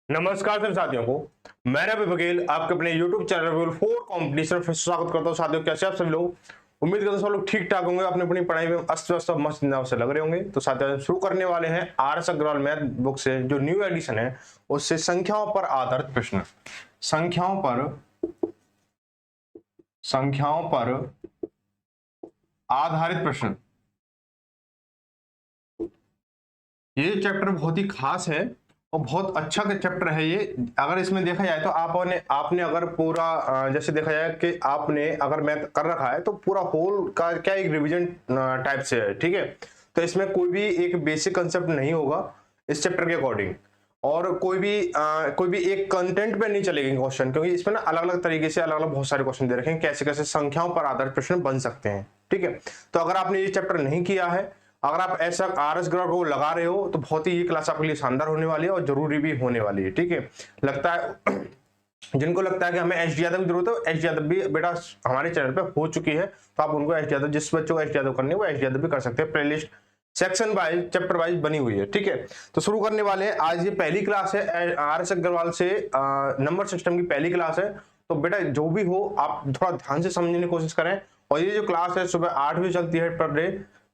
नमस्कार सभी साथियों को। मैं रवि बघेल आपके अपने YouTube चैनल रवि 4 कॉम्पिटिशन फिर से स्वागत करता हूं। साथियों, कैसे आप सभी लोग? उम्मीद करता हूं सब लोग ठीक ठाक होंगे, अपनी अपनी पढ़ाई में अस्त व्यस्त मस्त निगाह से लग रहे होंगे। तो साथियों, शुरू करने वाले हैं RS अग्रवाल मैथ बुक से जो न्यू एडिशन है, उससे संख्याओं पर आधारित प्रश्न। संख्याओं पर आधारित प्रश्न। ये चैप्टर बहुत ही खास है और बहुत अच्छा चैप्टर है ये। अगर इसमें देखा जाए तो आपने अगर पूरा जैसे देखा जाए कि आपने अगर मैथ कर रखा है तो पूरा होल का क्या एक रिवीजन टाइप से है, ठीक है। तो इसमें कोई भी एक बेसिक कंसेप्ट नहीं होगा इस चैप्टर के अकॉर्डिंग, और कोई भी एक कंटेंट पे नहीं चलेगी क्वेश्चन, क्योंकि इसमें ना अलग अलग तरीके से अलग अलग बहुत सारे क्वेश्चन दे रखे हैं कैसे कैसे संख्याओं पर आधारित प्रश्न बन सकते हैं, ठीक है। तो अगर आपने ये चैप्टर नहीं किया है, अगर आप ऐसा RS अग्रवाल को लगा रहे हो, तो बहुत ही ये क्लास आपके लिए शानदार होने वाली है और जरूरी भी होने वाली है, ठीक है। लगता है जिनको लगता है कि हमें एच डी यादव की जरूरत है, एच डी यादव भी बेटा हमारे चैनल पे हो चुकी है, तो आप उनको एच डी यादव, जिस बच्चों को एच डी यादव करनी है वो एच डी यादव भी कर सकते हैं। Playlist section wise chapter wise बनी हुई है, ठीक है। तो शुरू करने वाले हैं। आज ये पहली क्लास है RS अग्रवाल से, नंबर सिस्टम की पहली क्लास है। तो बेटा जो भी हो आप थोड़ा ध्यान से समझने की कोशिश करें। और ये जो क्लास है सुबह 8 बजे चलती है पर डे,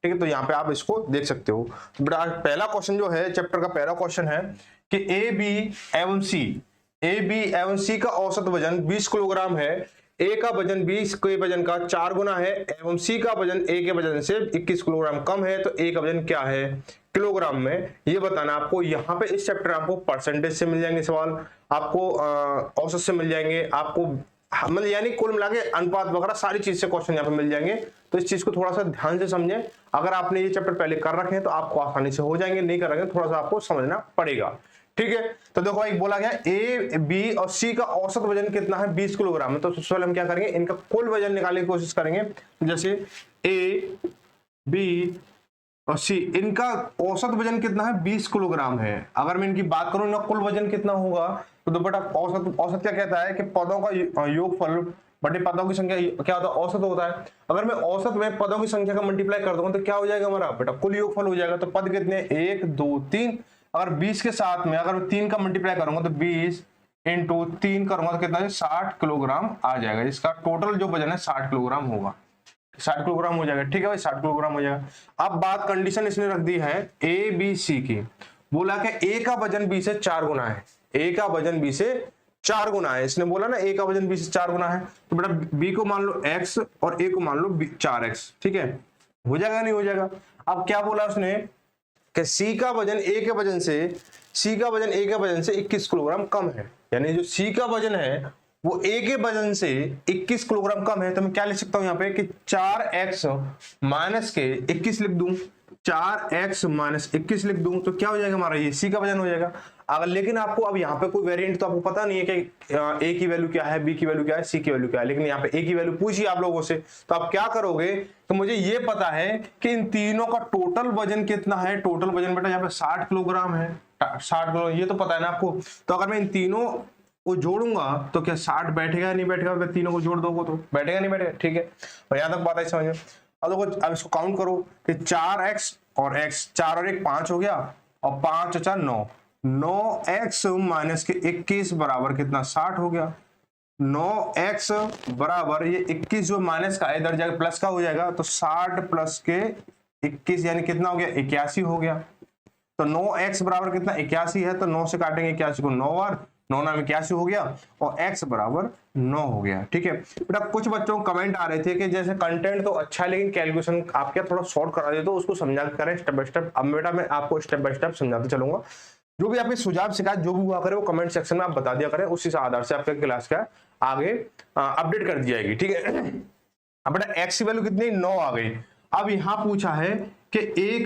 ठीक है। तो यहाँ पे आप इसको देख सकते हो। तो बेटा पहला क्वेश्चन जो है चैप्टर का पहला क्वेश्चन है कि ए बी एवं सी का औसत वजन 20 किलोग्राम है। ए का वजन 20 के वजन का 4 गुना है एवं सी का वजन ए के वजन से 21 किलोग्राम कम है। तो ए का वजन क्या है किलोग्राम में, ये बताना आपको। यहाँ पे इस चैप्टर आपको परसेंटेज से मिल जाएंगे सवाल, आपको औसत से मिल जाएंगे, आपको मतलब यानी कुल मिला के अनुपात वगैरह सारी चीज से क्वेश्चन यहाँ पे मिल जाएंगे। तो इस चीज को थोड़ा सा ध्यान से समझें। अगर आपने ये चैप्टर पहले कर रखे हैं तो आपको आसानी से हो जाएंगे, नहीं कर रखे थोड़ा सा आपको समझना पड़ेगा, ठीक है। तो देखो भाई बोला गया ए बी और सी का औसत वजन कितना है 20 किलोग्राम है। तो सबसे पहले हम क्या करेंगे, इनका कुल वजन निकालने की कोशिश करेंगे। जैसे ए बी और सी, इनका औसत वजन कितना है 20 किलोग्राम है। अगर मैं इनकी बात करूं, इनका कुल वजन कितना होगा, तो बेटा औसत क्या कहता है कि पदों का योगफल बटे पदों की संख्या क्या होता है, औसत होता है। अगर मैं औसत में पदों की संख्या का मल्टीप्लाई कर दूंगा तो क्या हो जाएगा हमारा बेटा, कुल योगफल हो जाएगा। तो पद कितने 1 2 3, अगर 20 के साथ में अगर 3 का मल्टीप्लाई करूंगा तो 20 इंटू 3 करूंगा तो कितना है 60 किलोग्राम आ जाएगा। इसका टोटल जो वजन है 60 किलोग्राम होगा, 60 किलोग्राम हो जाएगा, ठीक है भाई 60 किलोग्राम हो जाएगा। अब बात कंडीशन इसने रख दी है ए बी सी की। बोला कि ए का वजन बी से 4 गुना है, ए का वजन बी से 4 गुना है। इसने बोला ना ए का वजन बी से 4 गुना है, तो बेटा बी को मान लो x और ए को मान लो 4x, ठीक है। हो जाएगा नहीं हो जाएगा। अब क्या बोला उसने कि सी का वजन ए के वजन से 21 किलोग्राम कम है, यानी जो सी का वजन है वो ए के वजन से 21 किलोग्राम कम है। तो मैं क्या लिख सकता हूं यहाँ पे कि 4x माइनस के 21 लिख दूं, 4x माइनस 21 लिख दूं, तो क्या हो जाएगा हमारा, ये सी का वजन हो जाएगा। अगर लेकिन आपको अब यहाँ पे कोई वेरिएंट तो आपको पता नहीं है कि ए की वैल्यू क्या है, बी की वैल्यू क्या है, सी की वैल्यू क्या है, लेकिन यहाँ पे ए की वैल्यू पूछी आप लोगों से, तो आप क्या करोगे, तो मुझे ये पता है कि इन तीनों का टोटल वजन कितना है। टोटल वजन बेटा यहाँ पे 60 किलोग्राम है, 60 किलो, ये तो पता है ना आपको। तो अगर मैं इन तीनों को जोड़ूंगा तो क्या 60 बैठेगा नहीं बैठेगा, अगर तीनों को जोड़ दोगे तो बैठेगा नहीं बैठेगा, ठीक है। और यहाँ तक बात है समझ में। अब देखो अब इसको काउंट करो कि 4x और x, 4 और 1 5 हो गया, और 5 4 9, 9x माइनस के 21 बराबर कितना 60 हो गया। 9x बराबर ये 21 जो माइनस का इधर जाएगा प्लस का हो जाएगा, तो 60 प्लस के 21 यानी कितना हो गया 81 हो गया। तो 9x बराबर कितना 81 है, तो 9 से काटेंगे 81 को 9 बार, 9 9 81 हो गया, और x बराबर 9 हो गया, ठीक है। बेटा कुछ बच्चों को कमेंट आ रहे थे कि जैसे कंटेंट तो अच्छा है लेकिन कैलकुलेशन आप क्या थोड़ा शॉर्ट करा दे, तो उसको समझा करें स्टेप बाय स्टेप। अब बेटा मैं आपको स्टेप बाय स्टेप समझाते चलूंगा। जो भी आपके सुझाव शिकायत जो भी हुआ करे वो कमेंट सेक्शन में आप बता दिया करें, उसी आधार से आपके क्लास का आगे अपडेट कर दी जाएगी, ठीक है। अब बेटा x की वैल्यू कितनी 9 आ गई। अब यहाँ पूछा है कि ए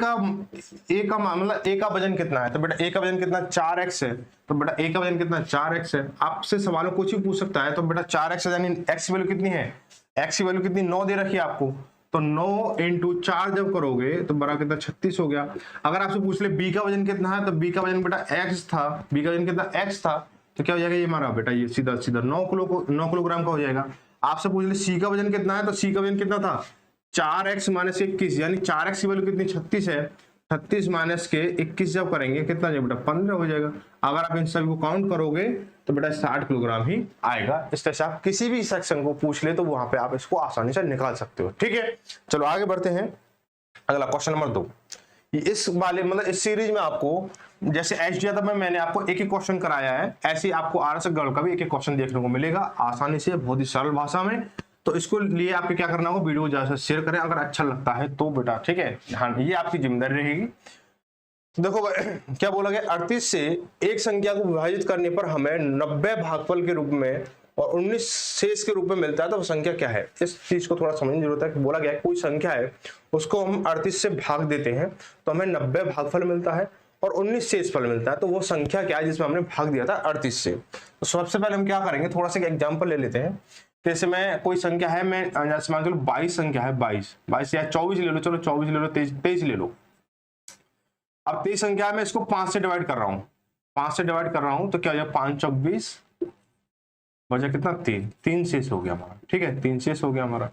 का मामला, ए का वजन कितना है, तो बेटा ए का वजन कितना 4x है। तो बेटा ए का वजन कितना 4x है। आपसे सवालों कुछ भी पूछ सकता है। तो बेटा 4x यानी x की वैल्यू कितनी है, x की वैल्यू कितनी 9 दे रखी है आपको, तो 9 इंटू 4 जब करोगे तो बड़ा कितना 36 हो गया। अगर आपसे पूछ ले बी का वजन कितना है, तो बी का वजन बेटा x था, बी का वजन कितना x था, तो क्या हो जाएगा ये हमारा बेटा ये सीधा सीधा 9 किलोग्राम का हो जाएगा। आपसे पूछ ले सी का वजन कितना है, तो सी का वजन कितना था 4x माइनस 21, यानी 4x की वैल्यू कितनी 36 है। 36 माइनस के 21 जब करेंगे कितना हो बेटा 15 हो जाएगा। अगर आप इन सभी को काउंट करोगे तो बेटा 60 किलोग्राम ही आएगा। इस तरह से आप किसी भी सेक्शन को पूछ ले तो वहां पे आप इसको आसानी से निकाल सकते हो। ठीक है, चलो आगे बढ़ते हैं। अगला क्वेश्चन नंबर 2। इस वाले मतलब इस सीरीज में आपको जैसे एसडीआर में मैंने आपको एक एक क्वेश्चन कराया है, ऐसे आपको आरएस गर्ल का भी एक एक क्वेश्चन देखने को मिलेगा आसानी से, बहुत ही सरल भाषा में। तो इसको लिए आपको क्या करना होगा, वीडियो ज्यादा शेयर करें अगर अच्छा लगता है तो बेटा। ठीक है, हाँ ये आपकी जिम्मेदारी रहेगी। देखो क्या बोला गया, 38 से एक संख्या को विभाजित करने पर हमें 90 भागफल के रूप में और 19 शेष के रूप में मिलता है, तो वो संख्या क्या है। इस चीज को थोड़ा समझने की जरूरत है कि बोला गया है कोई संख्या है उसको हम 38 से भाग देते हैं तो हमें 90 भागफल मिलता है और 19 शेष फल मिलता है, तो वो संख्या क्या है जिसमें हमने भाग दिया था 38 से। तो सबसे पहले हम क्या करेंगे, थोड़ा सा एग्जाम्पल ले लेते हैं। जैसे मैं कोई संख्या है, मैं जैसे मान लो 22 संख्या है, 22 या 24 ले लो, चलो 24 ले लो, 23 ले लो। अब 23 संख्या में इसको 5 से डिवाइड कर रहा हूं, 5 से डिवाइड कर रहा हूं तो क्या हो जाए 5 चौक 20 बचा कितना 3 शेष हो गया हमारा। ठीक है, 3 शेष हो गया हमारा।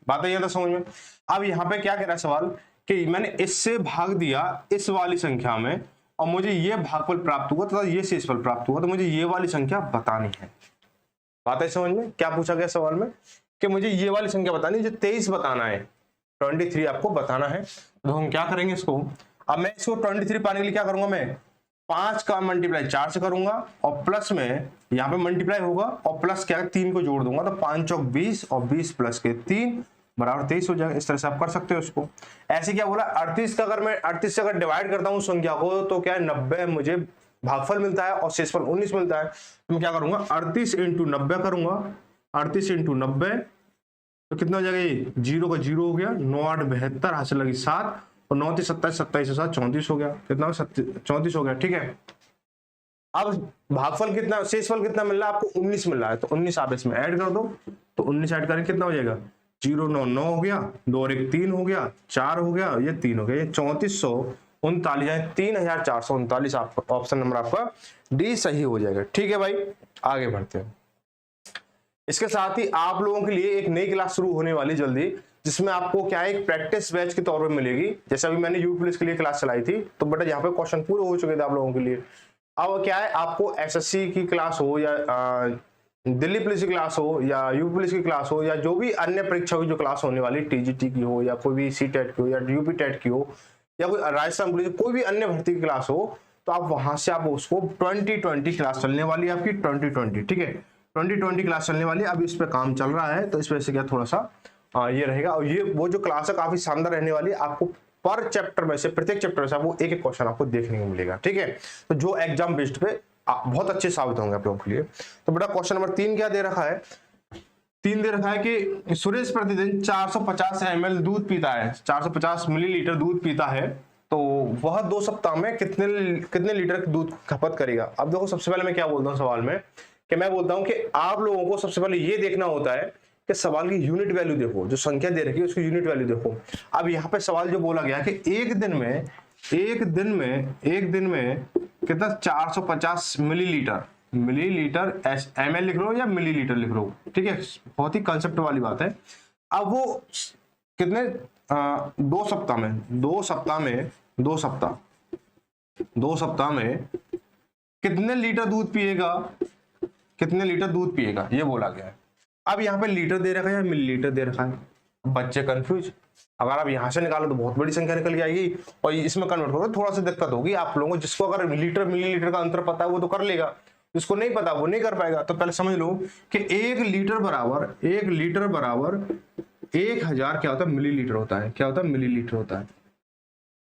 बात है तो समझ में। अब यहाँ पे क्या कह रहा है सवाल कि मैंने इससे भाग दिया इस वाली संख्या में और मुझे ये भागफल प्राप्त हुआ तथा ये शेषफल प्राप्त हुआ, तो मुझे ये वाली संख्या बतानी है। बात है समझ में। क्या पूछा गया सवाल में कि मुझे ये वाली संख्या बतानी है, जो 23 बताना है, 23 आपको बताना है। तो हम क्या करेंगे इसको, अब मैं इसको 23 पाने के लिए क्या करूंगा, मैं 5 का मल्टीप्लाई 4 से करूंगा और प्लस में यहाँ पे मल्टीप्लाई होगा और प्लस क्या 3 को जोड़ दूंगा, तो 5 चौक 20 और 20 प्लस के 3 बराबर 23 हो जाएगा। इस तरह से आप कर सकते हो उसको। ऐसे क्या बोला 38 का अगर मैं 38 से अगर डिवाइड करता हूँ संख्या को तो क्या है 90 मुझे भागफल मिलता है और शेषफल 19 मिलता है। तो मैं क्या करूंगा 38 इंटू 90 करूंगा, 38 इंटू 90 तो कितना हो जाएगा, ये 0 का 0 हो गया, 9 8 72 हासिल लगी 7 और 9 3 27 27 7 34 हो गया, कितना 34 हो गया। ठीक है, अब भागफल कितना, शेषफल कितना मिल रहा है आपको 19 मिल रहा है, तो 19 आप इसमें ऐड कर दो, तो 19 ऐड करें कितना हो जाएगा 0 9 9 हो गया, 2 और 1 3 हो गया, 4 हो गया, ये 3 हो गया, ये 3439 यानी 3439। आपका ऑप्शन नंबर आपका डी सही हो जाएगा। ठीक है भाई, आगे बढ़ते हैं। इसके साथ ही आप लोगों के लिए एक नई क्लास शुरू होने वाली जल्दी, जिसमें आपको क्या है एक प्रैक्टिस बैच के तौर पर मिलेगी। जैसे अभी मैंने यूपी पुलिस के लिए क्लास चलाई थी तो बेटा यहाँ पे क्वेश्चन पूरे हो चुके थे आप लोगों के लिए। अब क्या है आपको एसएससी की क्लास हो या दिल्ली पुलिस की क्लास हो या यूपी पुलिस की क्लास हो या जो भी अन्य परीक्षा की जो क्लास होने वाली टीजीटी की हो या कोई भी सी टेट की हो या यूपी टेट की हो या कोई राजस्थान पुलिस कोई भी अन्य भर्ती की क्लास हो, तो आप वहां से आप उसको 2020 क्लास चलने वाली है आपकी 2020। ठीक है, 2020 क्लास चलने वाली है। अभी इस पर काम चल रहा है तो इस वजह से क्या थोड़ा सा ये रहेगा। और ये वो जो क्लास है काफी शानदार रहने वाली है। आपको पर चैप्टर में से प्रत्येक चैप्टर में से आपको एक एक क्वेश्चन आपको देखने को मिलेगा। ठीक है, तो जो एग्जाम बेस्ड पे बहुत अच्छे साबित होंगे आप लोगों के लिए। तो बेटा क्वेश्चन नंबर 3 क्या दे रखा है, 3 दे रखा है कि सुरेश प्रतिदिन 450 ml दूध पीता है, 450 मिलीलीटर दूध पीता है, तो वह 2 सप्ताह में कितने लीटर दूध खपत करेगा। अब देखो सबसे पहले मैं क्या बोलता हूँ सवाल में कि मैं बोलता हूँ कि आप लोगों को सबसे पहले ये देखना होता है कि सवाल की यूनिट वैल्यू देखो, जो संख्या दे रखी है उसकी यूनिट वैल्यू देखो। अब यहाँ पे सवाल जो बोला गया कि एक दिन में कितना 450 मिलीलीटर ml लिख लो या मिलीलीटर लिख लो। ठीक है, बहुत ही कंसेप्ट वाली बात है। अब वो कितने 2 सप्ताह में कितने लीटर दूध पिएगा, ये बोला गया है। अब यहाँ पे लीटर दे रखा है या मिलीलीटर दे रखा है, बच्चे कंफ्यूज। अगर आप यहाँ से निकालो तो बहुत बड़ी संख्या निकल जाएगी और इसमें कन्वर्ट करो थोड़ा सा दिक्कत होगी आप लोगों को। जिसको अगर लीटर मिलीलीटर का अंतर पता है वो तो कर लेगा, जिसको नहीं पता वो नहीं कर पाएगा। तो पहले समझ लो कि 1 लीटर बराबर 1000 क्या होता है, मिलीलीटर होता है। क्या होता है, मिलीलीटर होता है।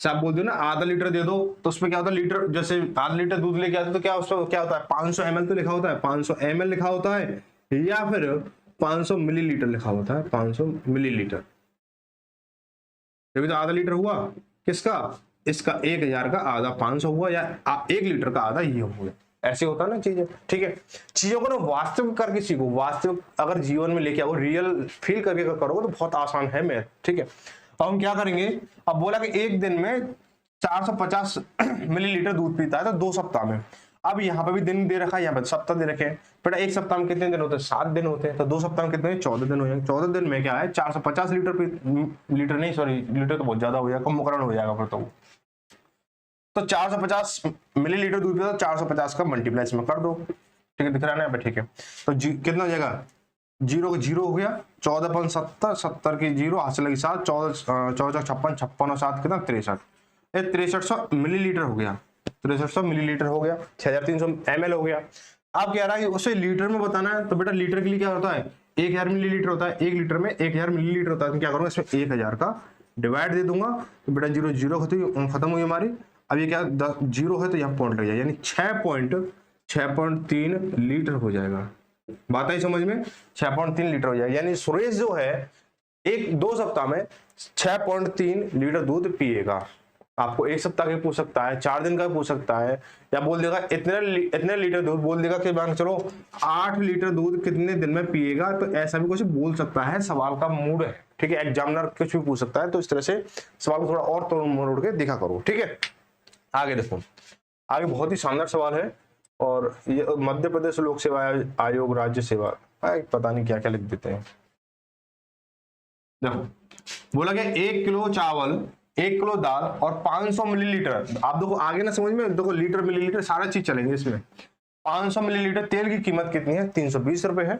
आप बोल दो ना आधा लीटर दे दो तो उसमें क्या होता है, लीटर जैसे आधा लीटर दूध लेके आते तो क्या उसमें क्या होता है 500 ml तो लिखा होता है, 500 ml लिखा होता है या फिर 500 मिलीलीटर लिखा होता है, 500 मिलीलीटर। जब तो आधा लीटर हुआ किसका, इसका 1000 का आधा 500 हुआ या 1 लीटर का आधा ये हुआ। ऐसे होता है ना चीजें। ठीक है, चीजों को ना वास्तविक करके सीखो, वास्तविक अगर जीवन में लेके आओ, रियल फील करके करोगे तो बहुत आसान है मैथ। ठीक है, अब हम क्या करेंगे, अब बोला कि एक दिन में 450 मिलीलीटर दूध पीता है तो 2 सप्ताह में। अब यहाँ पे भी दिन दे रखा है, यहाँ पे सप्ताह दे रखे हैं। बेटा एक सप्ताह में कितने दिन होते हैं, 7 दिन होते हैं, तो 2 सप्ताह में कितने 14 दिन हो जाएंगे। 14 दिन में क्या है 450 लीटर नहीं, सॉरी लीटर तो बहुत ज्यादा हो जाएगा, कम मुकरण हो जाएगा फिर तो। तो 450 मिलीलीटर दूध पिया तो 450 का मल्टीप्लाई इसमें कर दो, ठीक है, दिख रहा है ना यहाँ पे, ठीक है। तो कितना हो जाएगा, 0 का 0 हो गया, 14 70 की 0 हाथ से लगी 7, 14 56 56 और 7 कितना 63, 6300 मिलीलीटर हो गया, 6300 मिलीलीटर हो गया, 6300 ml हो गया। अब कह रहा है उसे लीटर में बताना है, तो बेटा लीटर के लिए क्या होता है, 1000 मिलीलीटर होता है, 1 लीटर में 1000 मिलीलीटर होता है। तो क्या करूंगा, इसमें 1000 का डिवाइड दे दूंगा, तो बेटा 0 0 खत्म हुई हमारी। अब ये क्या 0 है तो यहाँ पॉइंट लग जाएगा, यानी 6.3 लीटर हो जाएगा। बात आई समझ में, 6.3 लीटर हो जाएगा। यानी सुरेश जो है 1-2 सप्ताह में 6.3 लीटर दूध पिएगा। आपको 1 सप्ताह का पूछ सकता है, 4 दिन का पूछ सकता है, या बोल देगा इतने लीटर दूध, बोल देगा कि मान चलो 8 लीटर दूध कितने दिन में पिएगा। तो ऐसा भी कुछ बोल सकता है, सवाल का मूड है, ठीक है। एग्जामिनर कुछ भी पूछ सकता है, तो इस तरह से सवाल को थोड़ा और तोड़ मरोड़ के देखा करो, ठीक है। आगे देखो, आगे बहुत ही शानदार सवाल है, और ये मध्य प्रदेश लोक सेवा आयोग राज्य सेवा, पता नहीं क्या क्या लिख देते हैं। देखो बोला गया 1 किलो चावल, 1 किलो दाल और 500 मिलीलीटर। आप देखो आगे ना समझ में, देखो लीटर मिलीलीटर सारा चीज चलेंगे इसमें। 500 मिलीलीटर तेल की कीमत कितनी है, 320 रुपए है,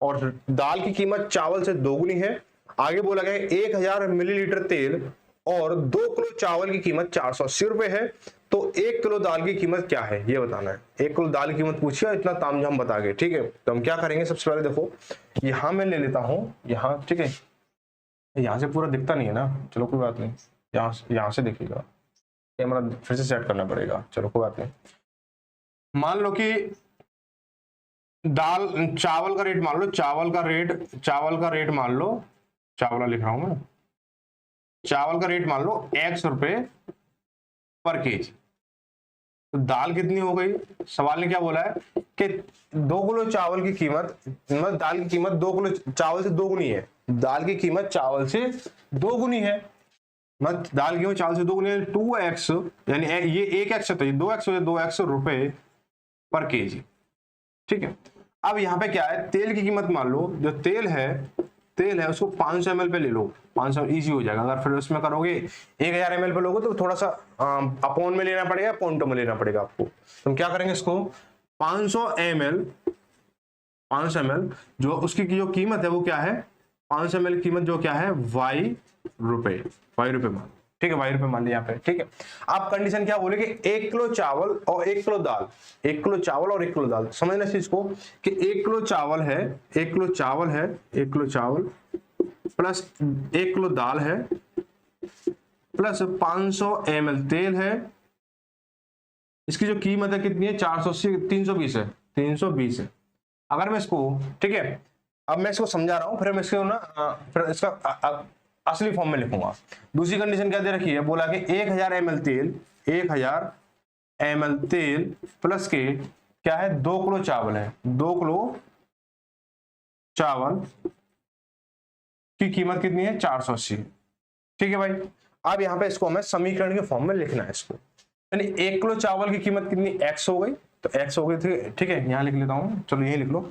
और दाल की कीमत चावल से दोगुनी है। आगे बोला गया 1000 मिलीलीटर तेल और 2 किलो चावल की कीमत 480 रुपए है। तो 1 किलो दाल की कीमत क्या है ये बताना है। 1 किलो दाल की कीमत पूछिए, इतना तामझाम बता गए, ठीक है। तो हम क्या करेंगे, सबसे पहले देखो यहां मैं ले लेता हूं, यहां, ठीक है, यहां से पूरा दिखता नहीं है ना, चलो कोई बात नहीं, यहां से देखिएगा, कैमरा फिर से सेट करना पड़ेगा, चलो कोई बात नहीं। मान लो कि चावल का रेट मान लो, चावल का रेट मान लो, चावल लिख रहा हूं मैं, चावल का रेट मान लो 100 रुपए पर केजी। तो दाल कितनी हो गई, सवाल ने क्या बोला है कि 2 किलो चावल की कीमत, मतलब दाल की कीमत 2 किलो चावल से दोगुनी है, दाल की कीमत चावल से दोगुनी है, मतलब दाल की कीमत चावल से दोगुनी है, 2x, यानी ये 1x है तो ये 2x हो, 2x रुपए पर केजी, ठीक है। अब यहाँ पे क्या है, तेल की कीमत मान लो, जो तेल है उसको 500 ml पे ले लो, 500 इजी हो जाएगा। अगर फिर उसमें करोगे 1000 ml पे लोगे तो थोड़ा सा अपॉन में लेना पड़ेगा, पॉइंटों में लेना पड़ेगा आपको। तो हम क्या करेंगे, इसको 500 ml जो उसकी जो कीमत है वो क्या है, 500 ml की कीमत जो क्या है y रुपए मान, ठीक है, y रुपए मान लिया यहाँ पे, ठीक है। आप कंडीशन क्या बोले कि 1 किलो चावल और 1 किलो दाल, 1 किलो चावल और 1 किलो दाल, समझना इस चीज को कि 1 किलो चावल है, 1 किलो चावल है, 1 किलो चावल प्लस 1 किलो दाल है प्लस 500 ml तेल है, इसकी जो कीमत है कितनी है, 480, 320 है, 320 है। अगर मैं इसको, ठीक है, अब मैं इसको समझा रहा हूं, फिर मैं इसको ना फिर इसका असली फॉर्म में लिखूंगा। दूसरी कंडीशन क्या दे रखी है, बोला कि 1000 ml तेल, 1000 ml तेल प्लस के क्या है, 2 किलो चावल है, 2 किलो चावल की कीमत कितनी है, 480, ठीक है भाई। अब यहाँ पे इसको हमें समीकरण के फॉर्म में लिखना है इसको, यानी 1 किलो चावल की कीमत कितनी, x हो गई, तो x हो गई थी, ठीक है, यहाँ लिख लेता हूँ, चलो यही लिख लो,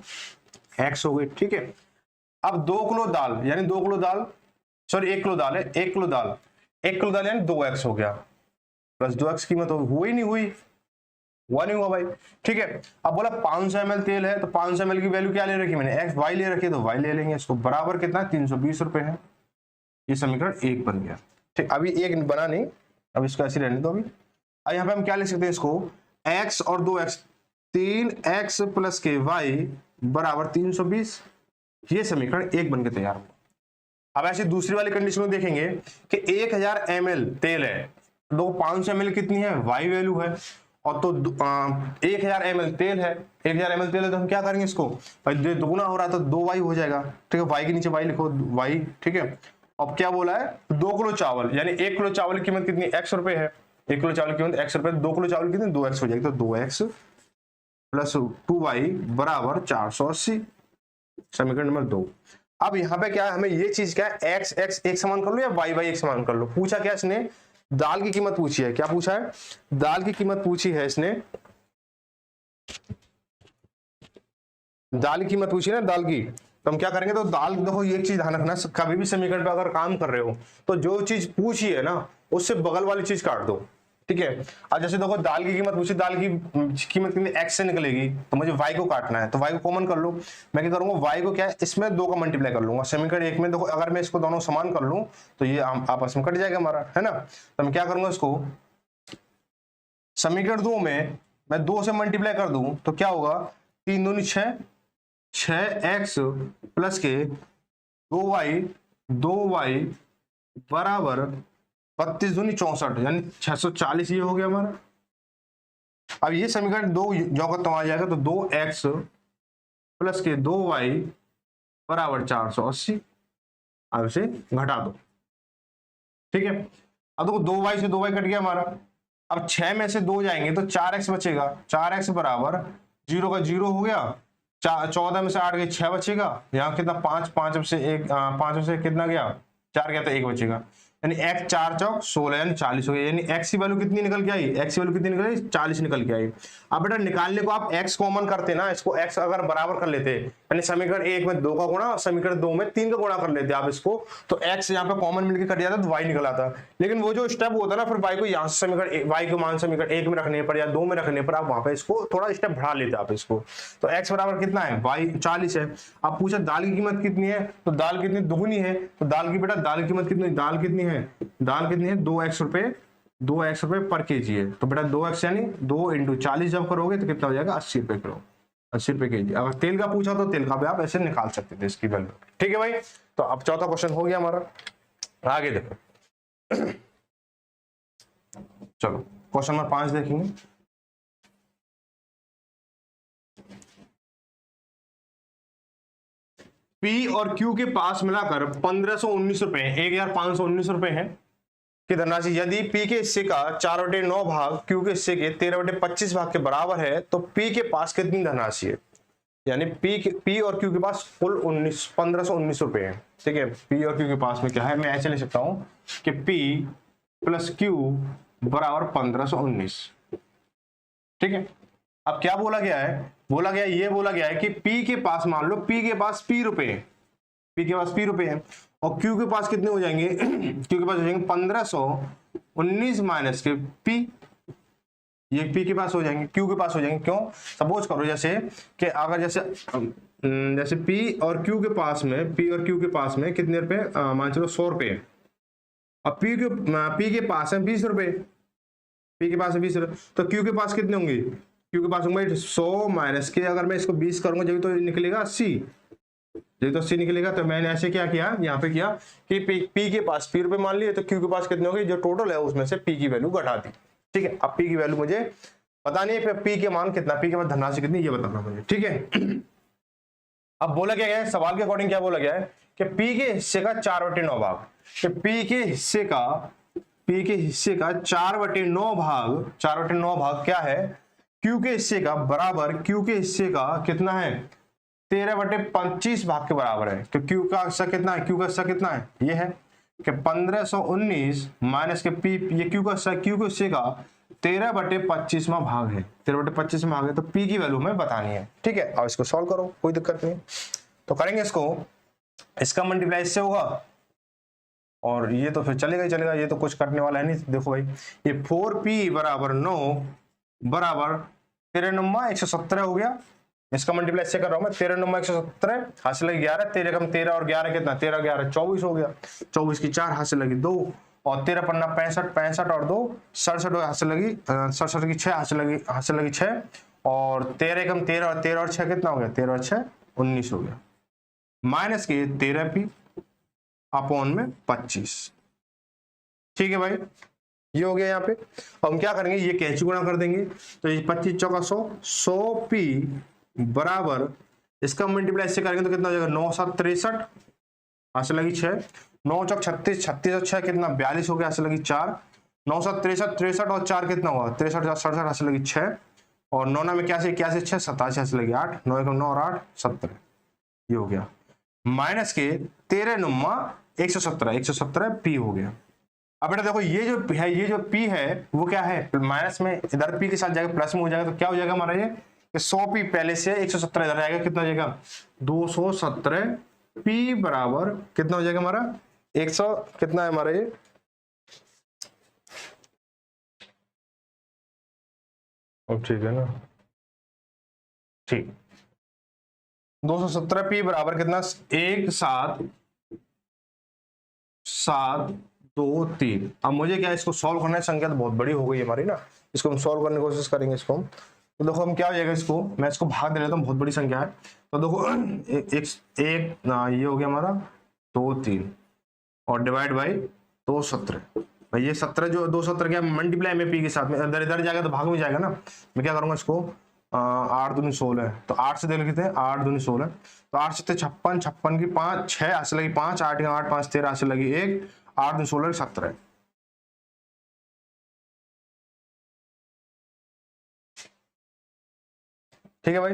x हो गई, ठीक है। अब 2 किलो दाल, यानी 2 किलो दाल, सॉरी 1 किलो दाल है, 1 किलो दाल यानी 2x हो गया, प्लस 2x कीमत हुई नहीं हुई, हुआ नहीं हुआ भाई, ठीक है। अब बोला 500 ml तेल है, तो 500 ml की वैल्यू क्या ले रखी मैंने, x y ले रखी है, तो y ले लेंगे इसको, बराबर कितना 320 रुपए है। ये समीकरण 1 बन गया, ठीक। अभी 1 बना नहीं, अब इसको ऐसे रहने दो। अभी यहाँ पे हम क्या लिख सकते हैं इसको, x और 2x, 3x प्लस के y बराबर 320, ये समीकरण 1 बन के तैयार हुआ। अब ऐसी दूसरी वाली कंडीशन में देखेंगे कि 1000 ml तेल है, तो 500 ml कितनी है, y वैल्यू है, और तो 1000 ml तेल है, 1000 ml तेल है, तो हम क्या करेंगे इसको, भाई दुगुना हो रहा है तो 2y हो जाएगा, ठीक है, y के नीचे y लिखो, y, ठीक है। अब क्या बोला है, 2 किलो चावल, यानी 1 किलो चावल की कीमत कितनी, x रुपए है, 1 किलो चावल की कीमत x रुपए, 2 किलो चावल की कितनी 2x हो जाएगी, तो 2x प्लस 2y बराबर 480, समीकरण नंबर 2। अब यहाँ पे क्या है, हमें ये चीज क्या है, x एक समान कर लो या y एक समान कर लो। पूछा क्या इसने, दाल की कीमत पूछी है, क्या पूछा है, दाल की कीमत पूछी है इसने, दाल की कीमत पूछी ना, दाल की, तो हम क्या करेंगे, तो दाल, देखो ये चीज ध्यान रखना, कभी भी समीकरण पे अगर काम कर रहे हो तो जो चीज पूछी है ना उससे बगल वाली चीज काट दो, ठीक है। अब जैसे देखो दाल की कीमत पूछी, दाल की कीमत कितनी x से निकलेगी, तो मुझे y को काटना है, तो y को कॉमन कर लो। मैं क्या करूंगा, y को क्या है इसमें 2 का मल्टीप्लाई कर लूंगा। समीकरण 1 में देखो अगर मैं इसको दोनों समान कर लूं तो ये आपस में कट जाएगा हमारा, है ना। तो मैं क्या करूंगा, इसको समीकरण 2 में मैं 2 से मल्टीप्लाई कर दूं तो क्या होगा, 3 दूनी 6, 6x प्लस के 2y बराबर 32 दूनी 64, यानी 640 ये हो गया हमारा। अब ये समीकरण 2 जो का तो आ जाएगा, तो 2x प्लस के 2y बराबर 480। अब इसे घटा दो, ठीक है। अब देखो 2y से 2y कट गया हमारा। अब 6 में से 2 जाएंगे तो 4x बचेगा, 4x बराबर 0 का 0 हो गया, 14 में से 8 गए 6 बचेगा, यहाँ कितना 5, 5 में से 1, 5 में से कितना गया 4 गया तो 1 बचेगा, यानी x 4 चौक 16 यानी 40 हो गया। यानी x की वैल्यू कितनी निकल के आई, x की वैल्यू कितनी निकल आई, 40 निकल के आई। अब बेटा निकालने को आप x कॉमन करते ना, इसको x अगर बराबर कर लेते, यानी समीकरण 1 में 2 का गुणा और समीकरण 2 में 3 का गुणा कर लेते आप इसको, तो x यहाँ पे कॉमन मिलकर कट जाता तो y निकल आता। लेकिन वो जो स्टेप होता ना, फिर y को यहाँ से समीकरण y को मान समीकरण 1 में रखने पर या 2 में रखने पर आप वहां पे इसको थोड़ा स्टेप बढ़ा लेते आप इसको। तो x बराबर कितना है, y 40 है। अब पूछा दाल की कीमत कितनी है, तो दाल कितनी दुगुनी है, तो दाल की बेटा दाल की कीमत कितनी, दाल कितनी है, दाल कितनी है 2x रुपए पर केजी है। तो बेटा 2x यानी 2 × 40 जब करोगे तो कितना हो जाएगा 80 रुपए किलो, 80 रुपए केजी। अगर तेल का पूछा तो तेल का भी आप ऐसे निकाल सकते थे इसकी वैल्यू, ठीक है भाई। तो अब चौथा क्वेश्चन हो गया हमारा, आगे देखो। चलो क्वेश्चन नंबर 5 देखेंगे। P और Q के पास मिलाकर 1519 रुपए, 1519 रुपए है की धनराशि। यदि P के हिस्से का 4/9 भाग Q के हिस्से के 13/25 भाग के बराबर है तो P के पास कितनी धनराशि है। यानी P और Q के पास कुल 1519 रुपए है, ठीक है। P और Q के पास में क्या है, मैं ऐसे ले सकता हूं कि P प्लस Q बराबर 1519, ठीक है। अब क्या बोला गया है, ये बोला गया है कि P के पास, मान लो P के पास P रुपए है, P के पास P रुपए है, और Q के पास कितने हो जाएंगे Q के पास हो जाएंगे 1519 माइनस के P, ये P के पास हो जाएंगे, Q के पास हो जाएंगे। क्यों, सपोज करो जैसे कि अगर जैसे P और Q के पास में कितने रुपए, मान चलो 100 रुपए है। अब P के पास है 20 रुपए, P के पास है 20 रुपए, तो Q के पास कितने होंगे, Q के पास होंगे 100 माइनस के, अगर मैं इसको 20 करूंगा जब तो निकलेगा 80, जब तो 80 निकलेगा। तो मैंने ऐसे क्या किया, यहाँ पे किया कि P के पास P रुपए मान लिए, तो Q के पास कितने होंगे, जो टोटल है उसमें से P की वैल्यू घटा दी, ठीक है। अब P की वैल्यू मुझे पता नहीं है, P के मान कितना, P के बाद धनराशि कितनी ये बताना मुझे, ठीक है। अब बोला क्या गया है, सवाल के अकॉर्डिंग क्या बोला गया है कि P के हिस्से का 4/9 भाग, कि P के हिस्से का 4/9 भाग क्या है, Q के हिस्से का बराबर, Q के हिस्से का कितना है 13/25 भाग के बराबर है। तो Q का हिस्सा कितना है, Q का हिस्सा कितना है, ये है कि 1519 माइनस के P, ये Q का हिस्से का 13/25 भाग है, 13/25 भाग है, तो P की वैल्यू हमें बतानी है, ठीक है। अब इसको सॉल्व करो, कोई दिक्कत नहीं। तो करेंगे इसको, इसका मल्टीप्लाई इससे होगा और ये तो फिर चलेगा ही चलेगा, ये तो कुछ कटने वाला है नहीं। देखो भाई ये 4P बराबर 9 बराबर 13 9 117 हो गया। इसका मल्टीप्लाई इससे कर रहा हूं मैं, 13 9 117 हासिल लगी 11, 13 कम 13 और 11 कितना, 13 11 24 हो गया, 24 की 4 हासिल लगी 2, और 13 पन्ना 65, 65 और 2 67 हासिल लगी, 67 की 6 हासिल लगी 6, और 13 कम 13 और 13 और 6 कितना हो गया, 13 और 6 19 हो गया, माइनस के 13P अपॉन में 25, ठीक है भाई। ये हो गया यहाँ पे। अब हम क्या करेंगे, ये कैंची गुणा कर देंगे, तो ये 25 चौका 100, 100P बराबर, इसका मल्टीप्लाई इससे करेंगे तो कितना हो जाएगा 9 7 63 हासिल लगी 6, 9 चौक 36, 36 और 6 कितना 42 हो गया, हासिल लगी 4, 9 7 63, 63 और 4 कितना हुआ 63 67 हासिल लगी 6, और 9 में 81 81 6 87 हासिल लगी 8, 9 9 और 8 17, ये हो गया, माइनस के 13 9 117 P हो गया। अब बेटा देखो ये जो P है वो क्या है, माइनस में इधर P के साथ जाएगा प्लस में हो जाएगा, तो क्या हो जाएगा हमारा ये 100P पहले से 117 इधर आएगा, कितना हो जाएगा 217 P बराबर कितना हो जाएगा हमारा 100 कितना है हमारा ये अब ठीक है ना, ठीक। 217 पी बराबर कितना, 1 7 7 2 3। अब मुझे क्या इसको सॉल्व करना है, संख्या तो बहुत बड़ी हो गई हमारी ना, इसको हम सॉल्व करने की कोशिश करेंगे इसको हम। तो देखो हम क्या हो जाएगा, इसको मैं इसको भाग दे लेता हूँ, बहुत बड़ी संख्या है। तो देखो ये हो गया हमारा 2 3 और डिवाइड बाई 217। भाई ये 17 जो 217 क्या मल्टीप्लाई में पी के साथ में इधर इधर जाएगा तो भाग में जाएगा ना। मैं क्या करूंगा इसको 8 दूनी 16, तो 8 से दे लेते हैं, 8 दूनी 16, तो 8 से 56, 56 की 5 6 ऐसे लगी 5, 8 8 5 13 ऐसे लगी 1, 8 दूनी 16 17। ठीक है भाई,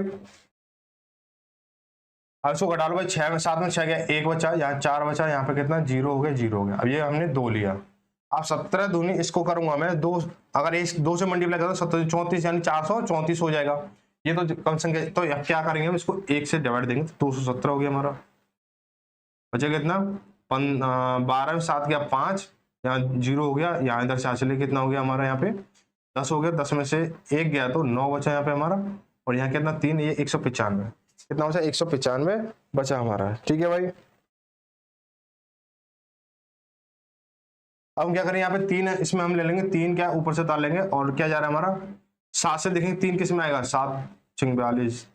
अब इसको घटा लो भाई, 6 में 7 में 6 गया, 1 बचा, यहाँ 4 बचा, यहाँ पे कितना 0 हो गया, 0 हो गया। अब ये हमने 2 लिया। अब 17 दूनी इसको करूंगा मैं 2, अगर इस 2 से मल्टीप्लाई करो 17 34 यानी 434 हो जाएगा। ये तो कम संख्या, तो क्या करेंगे इसको 1 से डिवाइड देंगे तो 217 हो गया हमारा। बचा कितना 12 में 7 गया 5, यहाँ 0 हो गया, यहाँ इधर से चले कितना हो गया हमारा, यहाँ पे 10 हो गया, 10 में से 1 गया तो 9 बचा यहाँ पे हमारा, और यहाँ कितना 3, ये 195 कितना बचा 195 बचा हमारा। ठीक है भाई, अब हम क्या करें, यहाँ पे 3 है, इसमें हम ले लेंगे 3 क्या ऊपर से उतार लेंगे, और क्या जा रहा है हमारा 7 से देखेंगे 3 किस में आएगा, 7 6 42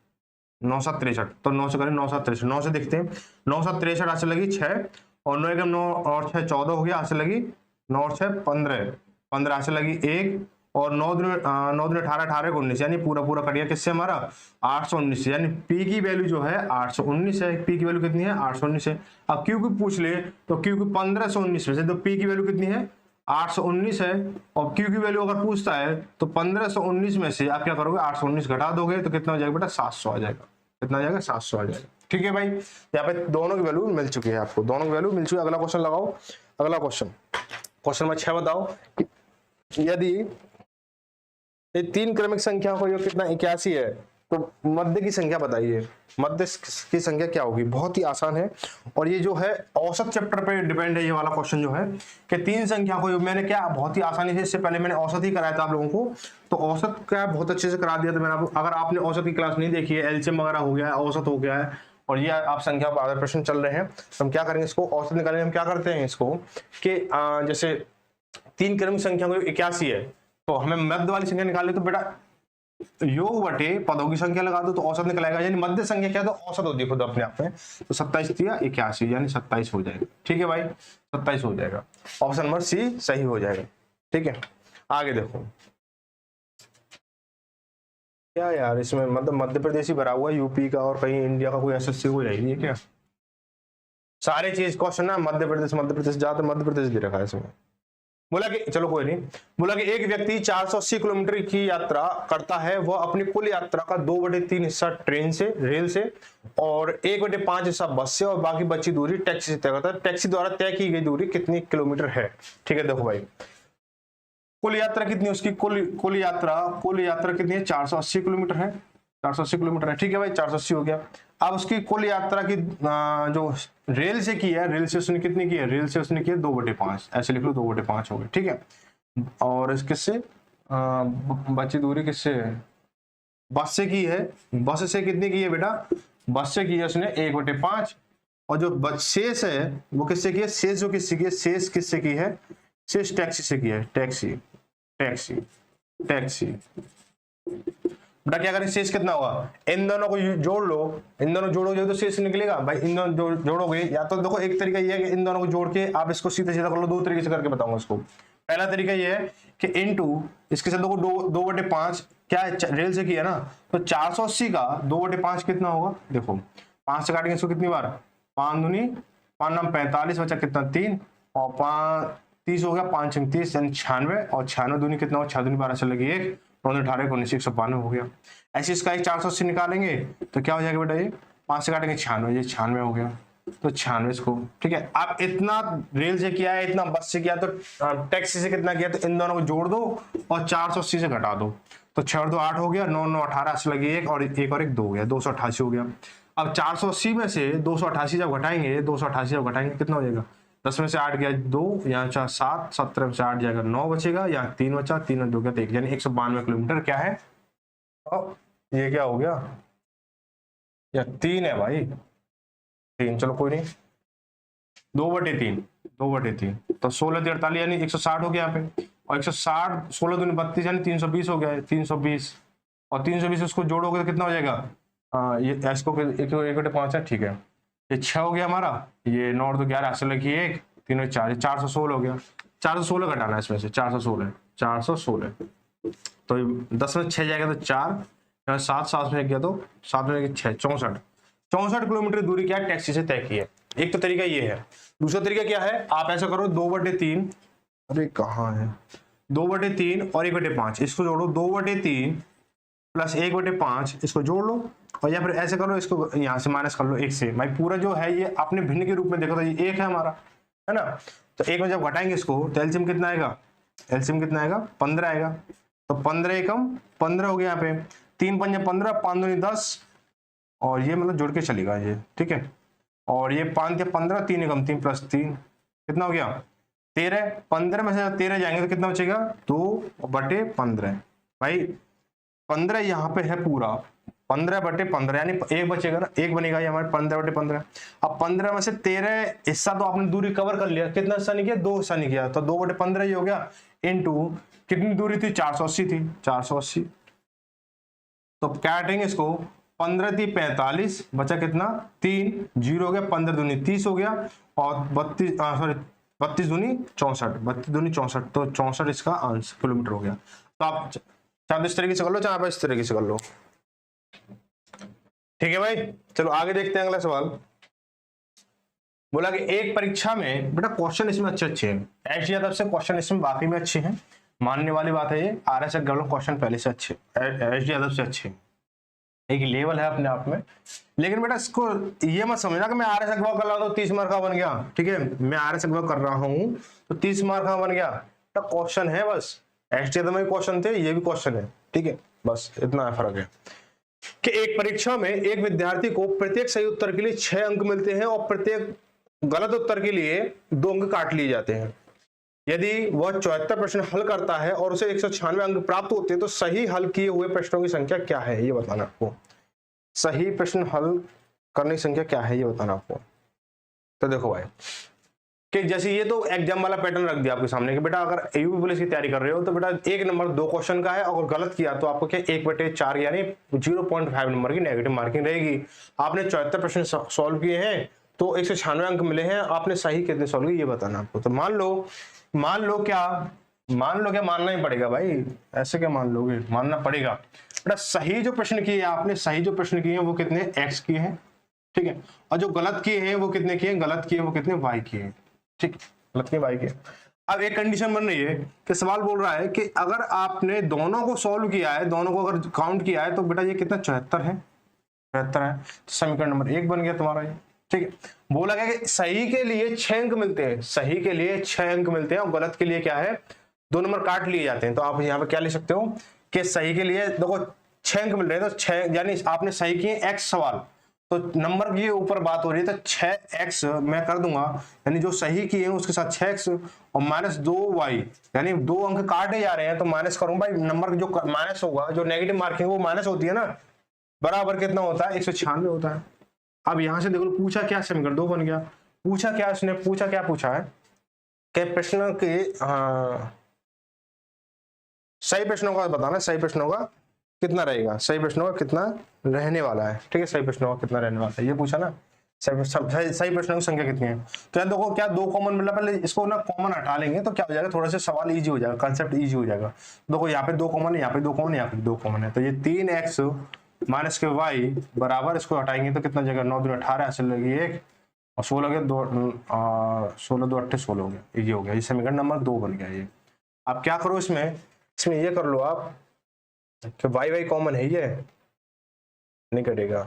9 7 63, तो 9 से करें 9 7 63, 9 से देखते हैं 9 7 63 आज से लगी 6, और 9 1 9 और 6 14 हो गया, आज से लगी 9 और 6 15 15 आज से लगी 1, और 9 दूनी 18 18 19, यानी पूरा पूरा कट गया किससे हमारा 819, यानी पी की वैल्यू जो है 819 है। पी की वैल्यू कितनी है 819 है। अब क्यू की पूछ ले तो क्यू की 1519 में से, तो पी की वैल्यू कितनी है 819 है, और क्यू की वैल्यू अगर पूछता है तो 1519 में से आप क्या करोगे 819 घटा दोगे तो कितना हो जाएगा बेटा 700 आ जाएगा। कितना आ जाएगा 700 आ जाएगा। ठीक है भाई, यहाँ पे दोनों की वैल्यू मिल चुकी है, आपको दोनों की वैल्यू मिल चुकी है। अगला क्वेश्चन लगाओ, अगला क्वेश्चन नंबर 6 बताओ, यदि ये 3 क्रमिक संख्या को योग कितना 81 है, तो मध्य की संख्या बताइए। मध्य की संख्या क्या होगी, बहुत ही आसान है, और ये जो है औसत चैप्टर पे डिपेंड है ये वाला क्वेश्चन जो है, कि 3 संख्या को योग, मैंने क्या बहुत ही आसानी से, इससे पहले मैंने औसत ही कराया था आप लोगों को, तो औसत क्या बहुत अच्छे से करा दिया था मैंने आपको। अगर आपने औसत की क्लास नहीं देखी है, एलसीएम वगैरह हो गया है, औसत हो गया है, और ये आप संख्या पर आधारित प्रश्न चल रहे हैं, तो हम क्या करेंगे इसको औसत निकालेंगे। हम क्या करते हैं इसको कि जैसे 3 क्रमिक संख्या को 81 है, तो हमें मध्य वाली संख्या निकालनी, तो बेटा योग बटे पदों की संख्या लगा दो तो औसत निकल आएगा, यानी मध्य संख्या क्या तो औसत होती है खुद अपने आप में, तो 27 दिया 81 यानी 27 हो जाएगा। ठीक है भाई, 27 हो जाएगा, ऑप्शन नंबर सी सही हो जाएगा। ठीक है, आगे देखो क्या यार, इसमें मतलब मध्य प्रदेश ही भरा हुआ है, यूपी का और कहीं इंडिया का कोई एसएससी हो जाएगी है क्या, सारे चीज क्वेश्चन ना मध्य प्रदेश ज्यादा मध्य प्रदेश दे रखा है इसमें। बोला कि चलो कोई नहीं, बोला कि एक व्यक्ति 480 किलोमीटर की यात्रा करता है, वह अपनी कुल यात्रा का 2/3 हिस्सा ट्रेन से, रेल से, और 1/5 हिस्सा बस से, और बाकी बची दूरी टैक्सी से तय करता है। टैक्सी द्वारा तय की गई दूरी कितनी किलोमीटर है। ठीक है, देखो भाई कुल यात्रा कितनी है उसकी, कुल यात्रा कितनी है 480 किलोमीटर है, 480 किलोमीटर है। ठीक है भाई, 480 हो गया। अब उसकी कुल यात्रा की जो रेल से की है, रेल से उसने कितनी की है, रेल से उसने की है 2/5, ऐसे लिख लो 2/5 हो गए। ठीक है, और इस किससे बची दूरी किससे, बस से की है, बस से कितनी की है बेटा, बस से की है उसने 1/5, और जो शेष है वो किससे की है, शेष जो किससे की है, शेष किससे की है, शेष टैक्सी से की है, टैक्सी टैक्सी टैक्सी। बेटा क्या करें, शेष कितना होगा, इन दोनों को जोड़ लो, इन दोनों जोड़ोगे तो शेष निकलेगा भाई। इन दोनों जोड़ोगे, या तो देखो एक तरीका ये है कि इन दोनों को जोड़ के आप इसको सीधे सीधा कर लो, 2 तरीके से करके बताऊंगा इसको। पहला तरीका ये है कि इनटू इसके साथ देखो 2/5 क्या है, रेल से किया ना, तो 480 का 2/5 कितना होगा, देखो 5 से काटेंगे इसको कितनी बार, 5 दूनी 5 9 45 बचा कितना 3, और 5 30 हो गया, 5 6 30 यानी 96, और 96 दूनी कितना हो 6 दूनी 12 से लगी 1, 18 19 192 हो गया। ऐसे इसका 480 निकालेंगे तो क्या हो जाएगा बेटा, ये 5 से काटेंगे 96, ये 96 हो गया, तो 96 इसको। ठीक है, आप इतना रेल से किया है, इतना बस से किया, तो टैक्सी से कितना किया, तो इन दोनों को जोड़ दो और 480 से घटा दो, तो 6 और 2 8 हो गया, 9 9 18 से लगी 1 और 1 2 हो गया, 288 हो गया। अब 480 में से 288 जब घटाएंगे, 288 जब घटाएंगे कितना हो जाएगा, 10 में से 8 गया 2, यहाँ 4 7, 17 में से 8 जाएगा 9 बचेगा, यहाँ 3 बचा, 3 और 2 गया 1, यानी 192 किलोमीटर क्या है ये क्या हो गया, या 3 है भाई, 3, चलो कोई नहीं, 2/3, 2/3 तो 16×3 यानी 160 हो गया यहाँ पे, और 160 16 दूनी 32 यानी 320 हो गया है, 320, और 320 उसको जोड़ोगे तो कितना हो जाएगा, ये इसको 1/5 है, ठीक है, ये 6 हो गया हमारा, ये 9 तो 11 ऐसे लगी 1 3 4 416 हो गया, 416 घटाना है इसमें से, 416 तो 10 में 6 जाएगा तो 4, 7 7 में गया तो 7 में 6 64 किलोमीटर दूरी क्या टैक्सी से तय की है। एक तो तरीका ये है, दूसरा तरीका क्या है, आप ऐसा करो 2/3, अरे कहाँ है, 2/3 और 1/5 इसको जोड़ो, 2/3 प्लस 1/5 इसको जोड़ लो, और या फिर ऐसे करो, इसको यहाँ से माइनस कर लो 1 से, भाई पूरा जो है ये अपने भिन्न के रूप में देखो तो ये 1 है हमारा, है ना, तो 1 में जब घटाएंगे इसको तो एलसीएम कितना आएगा, 15 आएगा, तो 15 एकम 15 हो गया यहाँ पे, 3 पंजे 15, 5 दूनी 10, और ये मतलब जुड़ के चलेगा ये, ठीक है, और ये 5 के 15, 3 एकम 3 प्लस 3 कितना हो गया 13, 15 में से 13 जाएंगे तो कितना बचेगा 2/15, भाई 15 यहाँ पे है पूरा, 15/15 यानी 1 बचेगा ना, 1 बनेगा ये हमारे 15/15। अब 15 में से 13 हिस्सा तो आपने दूरी कवर कर लिया, कितना हिस्सा नहीं किया, 2 हिस्सा नहीं किया, तो 2/15 ही हो गया, इनटू कितनी दूरी थी 480 थी, 480, तो क्या हटेंगे इसको, 15 थी 45, बचा कितना 3, 0 हो गया, 15 दूनी 30 हो गया, और 32 दूनी 64, तो 64 इसका आंसर किलोमीटर हो गया। तो आप चाहे इस तरीके से कर लो, चाहे आप इस तरीके से कर लो, ठीक है भाई। चलो आगे देखते हैं अगला सवाल। बोला कि एक परीक्षा में बेटा क्वेश्चन इसमें अच्छे हैं, एच यादव से क्वेश्चन इसमें वाकई में अच्छे हैं, मानने वाली बात है ये, RS अग्रवाल क्वेश्चन पहले से अच्छे, एच यादव से अच्छे, एक लेवल है अपने आप में। लेकिन बेटा इसको ये मत समझना कि मैं RS अग्रवाल कर रहा हूं तो 30 मार्क का बन गया, ठीक है, मैं RS अग्रवाल कर रहा हूं तो 30 मार्क का बन गया, तो क्वेश्चन है बस, एच यादव में क्वेश्चन थे, ये भी क्वेश्चन है, ठीक है, बस इतना फर्क है कि एक परीक्षा में एक विद्यार्थी को प्रत्येक सही उत्तर के लिए 6 अंक मिलते हैं और प्रत्येक गलत उत्तर के लिए 2 अंक काट लिए जाते हैं। यदि वह 74 प्रश्न हल करता है और उसे 196 अंक प्राप्त होते हैं तो सही हल किए हुए प्रश्नों की संख्या क्या है, ये बताना आपको, सही प्रश्न हल करने की संख्या क्या है ये बताना आपको। तो देखो भाई कि जैसे ये तो एग्जाम वाला पैटर्न रख दिया आपके सामने कि बेटा अगर यूपी पुलिस की तैयारी कर रहे हो तो बेटा 1 नंबर 2 क्वेश्चन का है, और गलत किया तो आपको क्या 1/4 यानी 0.5 नंबर की नेगेटिव मार्किंग रहेगी। आपने 74 प्रश्न सॉल्व किए हैं तो 196 अंक मिले हैं, आपने सही कितने सॉल्व किए ये बताना आपको। तो मान लो क्या मानना ही पड़ेगा भाई, ऐसे क्या मान लोगे, मानना पड़ेगा बेटा। सही जो प्रश्न किए आपने, सही जो प्रश्न किए हैं वो कितने x किए हैं, ठीक है, और जो गलत किए हैं वो कितने किए, गलत किए वो कितने y किए, ठीक, गलत किए y किए। अब एक कंडीशन बन रही है कि सवाल बोल रहा है कि अगर आपने दोनों को सॉल्व किया है, दोनों को अगर काउंट किया है तो बेटा ये कितना 74 है, 74 है, तो समीकरण नंबर 1 बन गया तुम्हारा ये, ठीक है। बोला गया कि सही के लिए 6 अंक मिलते हैं, सही के लिए 6 अंक मिलते हैं और गलत के लिए क्या है 2 नंबर काट लिए जाते हैं। तो आप यहाँ पे क्या लिख सकते हो कि सही के लिए देखो 6 अंक मिल रहे हैं, तो 6 यानी आपने सही किए x सवाल, तो नंबर के ऊपर बात हो रही है तो 6x मैं कर दूंगा, यानी जो सही किए हैं उसके साथ 6x और -2y, यानी 2 अंक काटे जा रहे हैं तो माइनस करूं भाई, नंबर जो माइनस होगा, जो नेगेटिव मार्किंग वो माइनस होती है ना, बराबर कितना होता है 196 होता है। अब यहां से देखो पूछा क्या, समीकरण 2 बन गया। पूछा क्या उसने, पूछा है कि प्रश्न के सही प्रश्नों का बताना, सही प्रश्नों का कितना रहेगा, सही प्रश्नों का कितना रहने वाला है, ठीक है, सही प्रश्नों का कितना रहने वाला है ये पूछा ना, सही प्रश्नों की संख्या कितनी है। तो यार देखो क्या 2 कॉमन मिला, पहले इसको ना कॉमन हटा लेंगे तो क्या हो जाएगा, थोड़ा सा सवाल इजी हो जाएगा, कंसेप्ट इजी हो जाएगा। देखो यहाँ पे 2 कॉमन है, यहाँ पे 2 कॉमन है, यहाँ पे 2 कॉमन है, तो ये 3x माइनस के y बराबर, इसको हटाएंगे तो कितना जगह 9 दूनी 18 ऐसे लगी 1 और 16 के 2 16 2 8 16 हो गया, ये हो गया, ये समीकरण नंबर 2 बन गया ये। आप क्या करो इसमें ये कर लो आप कि y कॉमन है, ये नहीं कटेगा,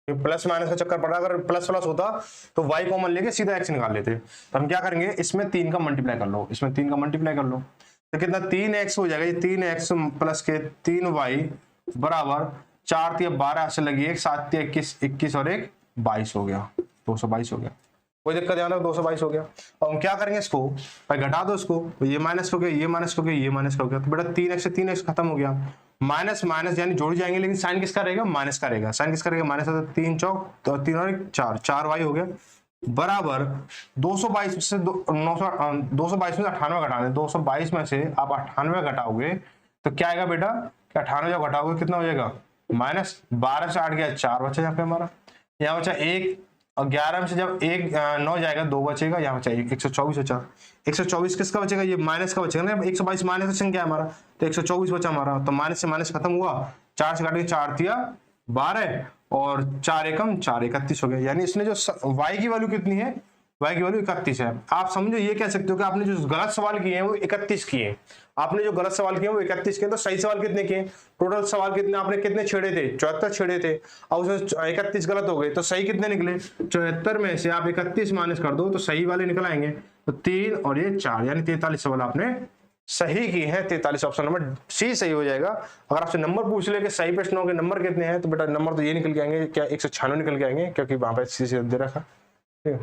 प्लस माइनस का चक्कर पड़ा, अगर प्लस प्लस होता तो y कॉमन लेके सीधा x निकाल लेते। तो हम क्या करेंगे, इसमें 3 का मल्टीप्लाई कर लो, इसमें 3 का मल्टीप्लाई कर लो तो कितना 3x हो जाएगा, ये 3x प्लस के 3y बराबर 4 3 12 ऐसे लगी 1 7 3 21 और 1 22 हो गया, 222 हो गया, कोई दिक्कत यहाँ तक 222 हो गया। अब हम क्या करेंगे, इसको भाई घटा दो, इसको ये माइनस हो गया, ये माइनस हो गया, ये माइनस हो गया, तो बेटा 3x से 3x खत्म हो गया माइनस माइनस यानी जोड़ जाएंगे, लेकिन साइन किसका रहेगा, माइनस का रहेगा। साइन किसका रहेगा, माइनस का। 3 चौक तो 3 और 1 4, 4y हो गया बराबर 222 से 222 में 98 घटाना है। 222 में से आप 98 घटाओगे तो क्या आएगा बेटा, कि 98 जब घटाओगे कितना हो जाएगा, माइनस 12 से 8 गया 4 बचा यहाँ पे हमारा, यहाँ बचा 1 और 11 में से जब 1 9 जाएगा 2 बचेगा, यहाँ बचा 124 बचा। 124 किसका बचेगा, ये माइनस का बचेगा ना, 122 माइनस का संख्या है हमारा, तो 124 बचा हमारा। तो माइनस से माइनस खत्म हुआ, 4 से काटेंगे 4 तिया 12 और 4 एकम 4 31 हो गया। यानी इसने जो y की वैल्यू कितनी है, y की वैल्यू 31 है। आप समझो ये कह सकते हो कि आपने जो गलत सवाल किए हैं वो 31 किए, आपने जो गलत सवाल किए वो 31 किए, तो सही सवाल कितने किए, टोटल सवाल कितने आपने कितने छेड़े थे, 74 छेड़े थे, और उसमें 31 गलत हो गए, तो सही कितने निकले, 74 में से आप 31 माइनस कर दो तो सही वाले निकल आएंगे, तो 3 और ये 4 यानी 43 सवाल आपने सही की है। 43 ऑप्शन नंबर सी सही हो जाएगा। अगर आपसे नंबर पूछ ले कि सही प्रश्नों के नंबर कितने हैं, तो बेटा नंबर तो ये निकल के आएंगे, क्या 196 निकल के आएंगे, क्योंकि वहां पे सी से दे रखा, ठीक है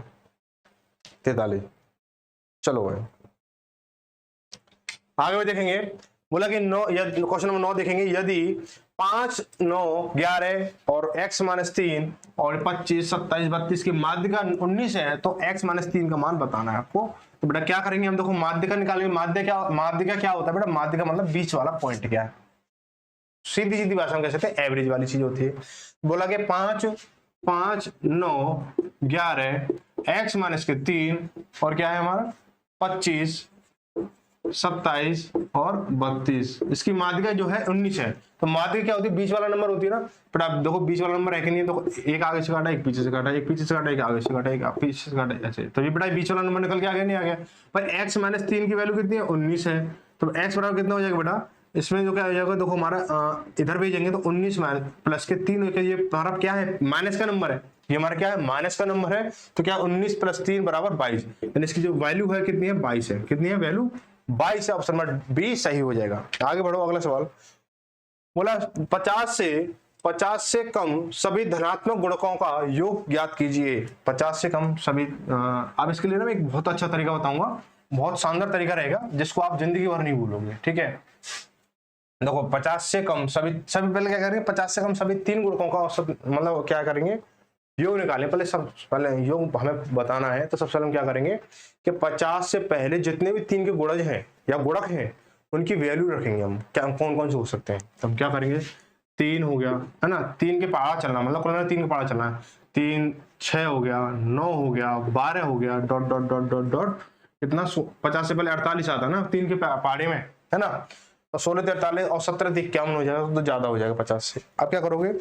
43। चलो भाई आगे देखेंगे, बोला कि 9 क्वेश्चन नंबर 9 देखेंगे, यदि 5 9 11 और x माइनस 3 और 25 27 32 की माध्य का 19 है, तो x माइनस 3 का मान बताना है आपको। तो बेटा क्या करेंगे हम, देखो माध्य का निकालेंगे। माध्य का क्या होता है बेटा, माध्य का मतलब बीच वाला पॉइंट क्या है, सीधी सीधी भाषा में कह सकते हैं एवरेज वाली चीज होती है। बोला कि 5 5 9 11 x माइनस के 3 और क्या है हमारा 25 27 और 32, इसकी माध्यिका जो है 19 है। तो माध्यिका क्या होती है, बीच वाला नंबर होती है ना, पर आप देखो बीच वाला नंबर है कि नहीं, तो एक आगे से काटा एक पीछे से काटा, एक पीछे से काटा एक आगे से काटा एक पीछे से काटा, ऐसे तो ये बेटा बीच वाला नंबर निकल के आगे नहीं आ गया। पर x माइनस 3 की वैल्यू कितनी है, 19 है, तो x बराबर कितना हो जाएगा बेटा, इसमें जो क्या हो जाएगा, देखो हमारा इधर भेजेंगे तो 19 प्लस के 3, ये हमारा क्या है, माइनस का नंबर है, ये हमारा क्या है, माइनस का नंबर है, तो क्या 19 प्लस 3 बराबर 22, यानी इसकी जो वैल्यू है कितनी है, 22 है। कितनी है वैल्यू, 22 है। ऑप्शन नंबर बी सही हो जाएगा। आगे बढ़ो, अगला सवाल बोला 50 से कम सभी धनात्मक गुणकों का योग ज्ञात कीजिए। 50 से कम सभी, अब इसके लिए ना मैं एक बहुत अच्छा तरीका बताऊंगा, बहुत शानदार तरीका रहेगा जिसको आप जिंदगी भर नहीं भूलोगे, ठीक है। देखो 50 से कम सभी पहले क्या करेंगे, 50 से कम सभी 3 गुणकों का औसत मतलब क्या करेंगे, योग निकालें। पहले योग हमें बताना है, तो सबसे पहले हम क्या करेंगे कि 50 से पहले जितने भी 3 के गुणज हैं या गुणक हैं उनकी वैल्यू रखेंगे हम, क्या कौन कौन से हो सकते हैं। तब क्या करेंगे, 3 हो गया है ना, 3 के पहाड़ा चलना, मतलब कुल 3 के पहाड़ा चलना है, 3 6 हो गया, 9 हो गया, 12 हो गया, dot dot dot dot dot कितना 50 से पहले 48 आता है ना 3 के पहाड़े में, है ना, तो 16 से 48 और 17 से 51 हो जाएगा, तो ज्यादा हो जाएगा 50 से। अब क्या करोगे,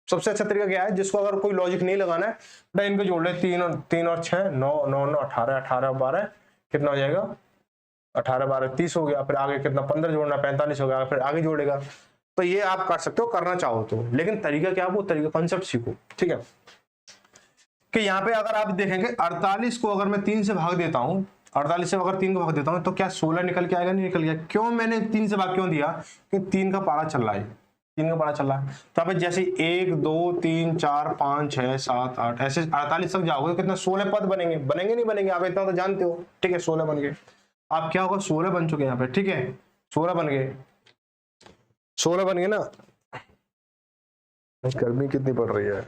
सबसे अच्छा तरीका क्या है, जिसको अगर कोई लॉजिक नहीं लगाना है, बेटा इनको जोड़ ले, 3 और 6 9 9 9 18 18 12 कितना हो जाएगा, 18 12 30 हो गया, फिर आगे कितना 15 जोड़ना 45 हो गया, फिर आगे जोड़ेगा। तो ये आप कर सकते हो करना चाहो तो, लेकिन तरीका क्या है, वो तरीका कॉन्सेप्ट सीखो, ठीक है। कि यहाँ पे अगर आप देखेंगे 48 को अगर मैं 3 से भाग देता हूँ, 48 से अगर 3 को भाग देता हूँ तो क्या 16 निकल के आएगा, नहीं निकल गया। क्यों मैंने 3 से भाग क्यों दिया, क्योंकि 3 का पारा चल रहा है, 3 का पारा चल रहा है। तो आप जैसे 1 2 3 4 5 6 7 8 ऐसे 48 तक जाओगे, कितना 16 पद बनेंगे, बनेंगे नहीं बनेंगे, आप इतना तो जानते हो, ठीक है। 16 बन गए, आप क्या होगा 16 बन चुके यहाँ पे, ठीक है 16 बन गए, 16 बन गए ना। गर्मी कितनी पड़ रही है,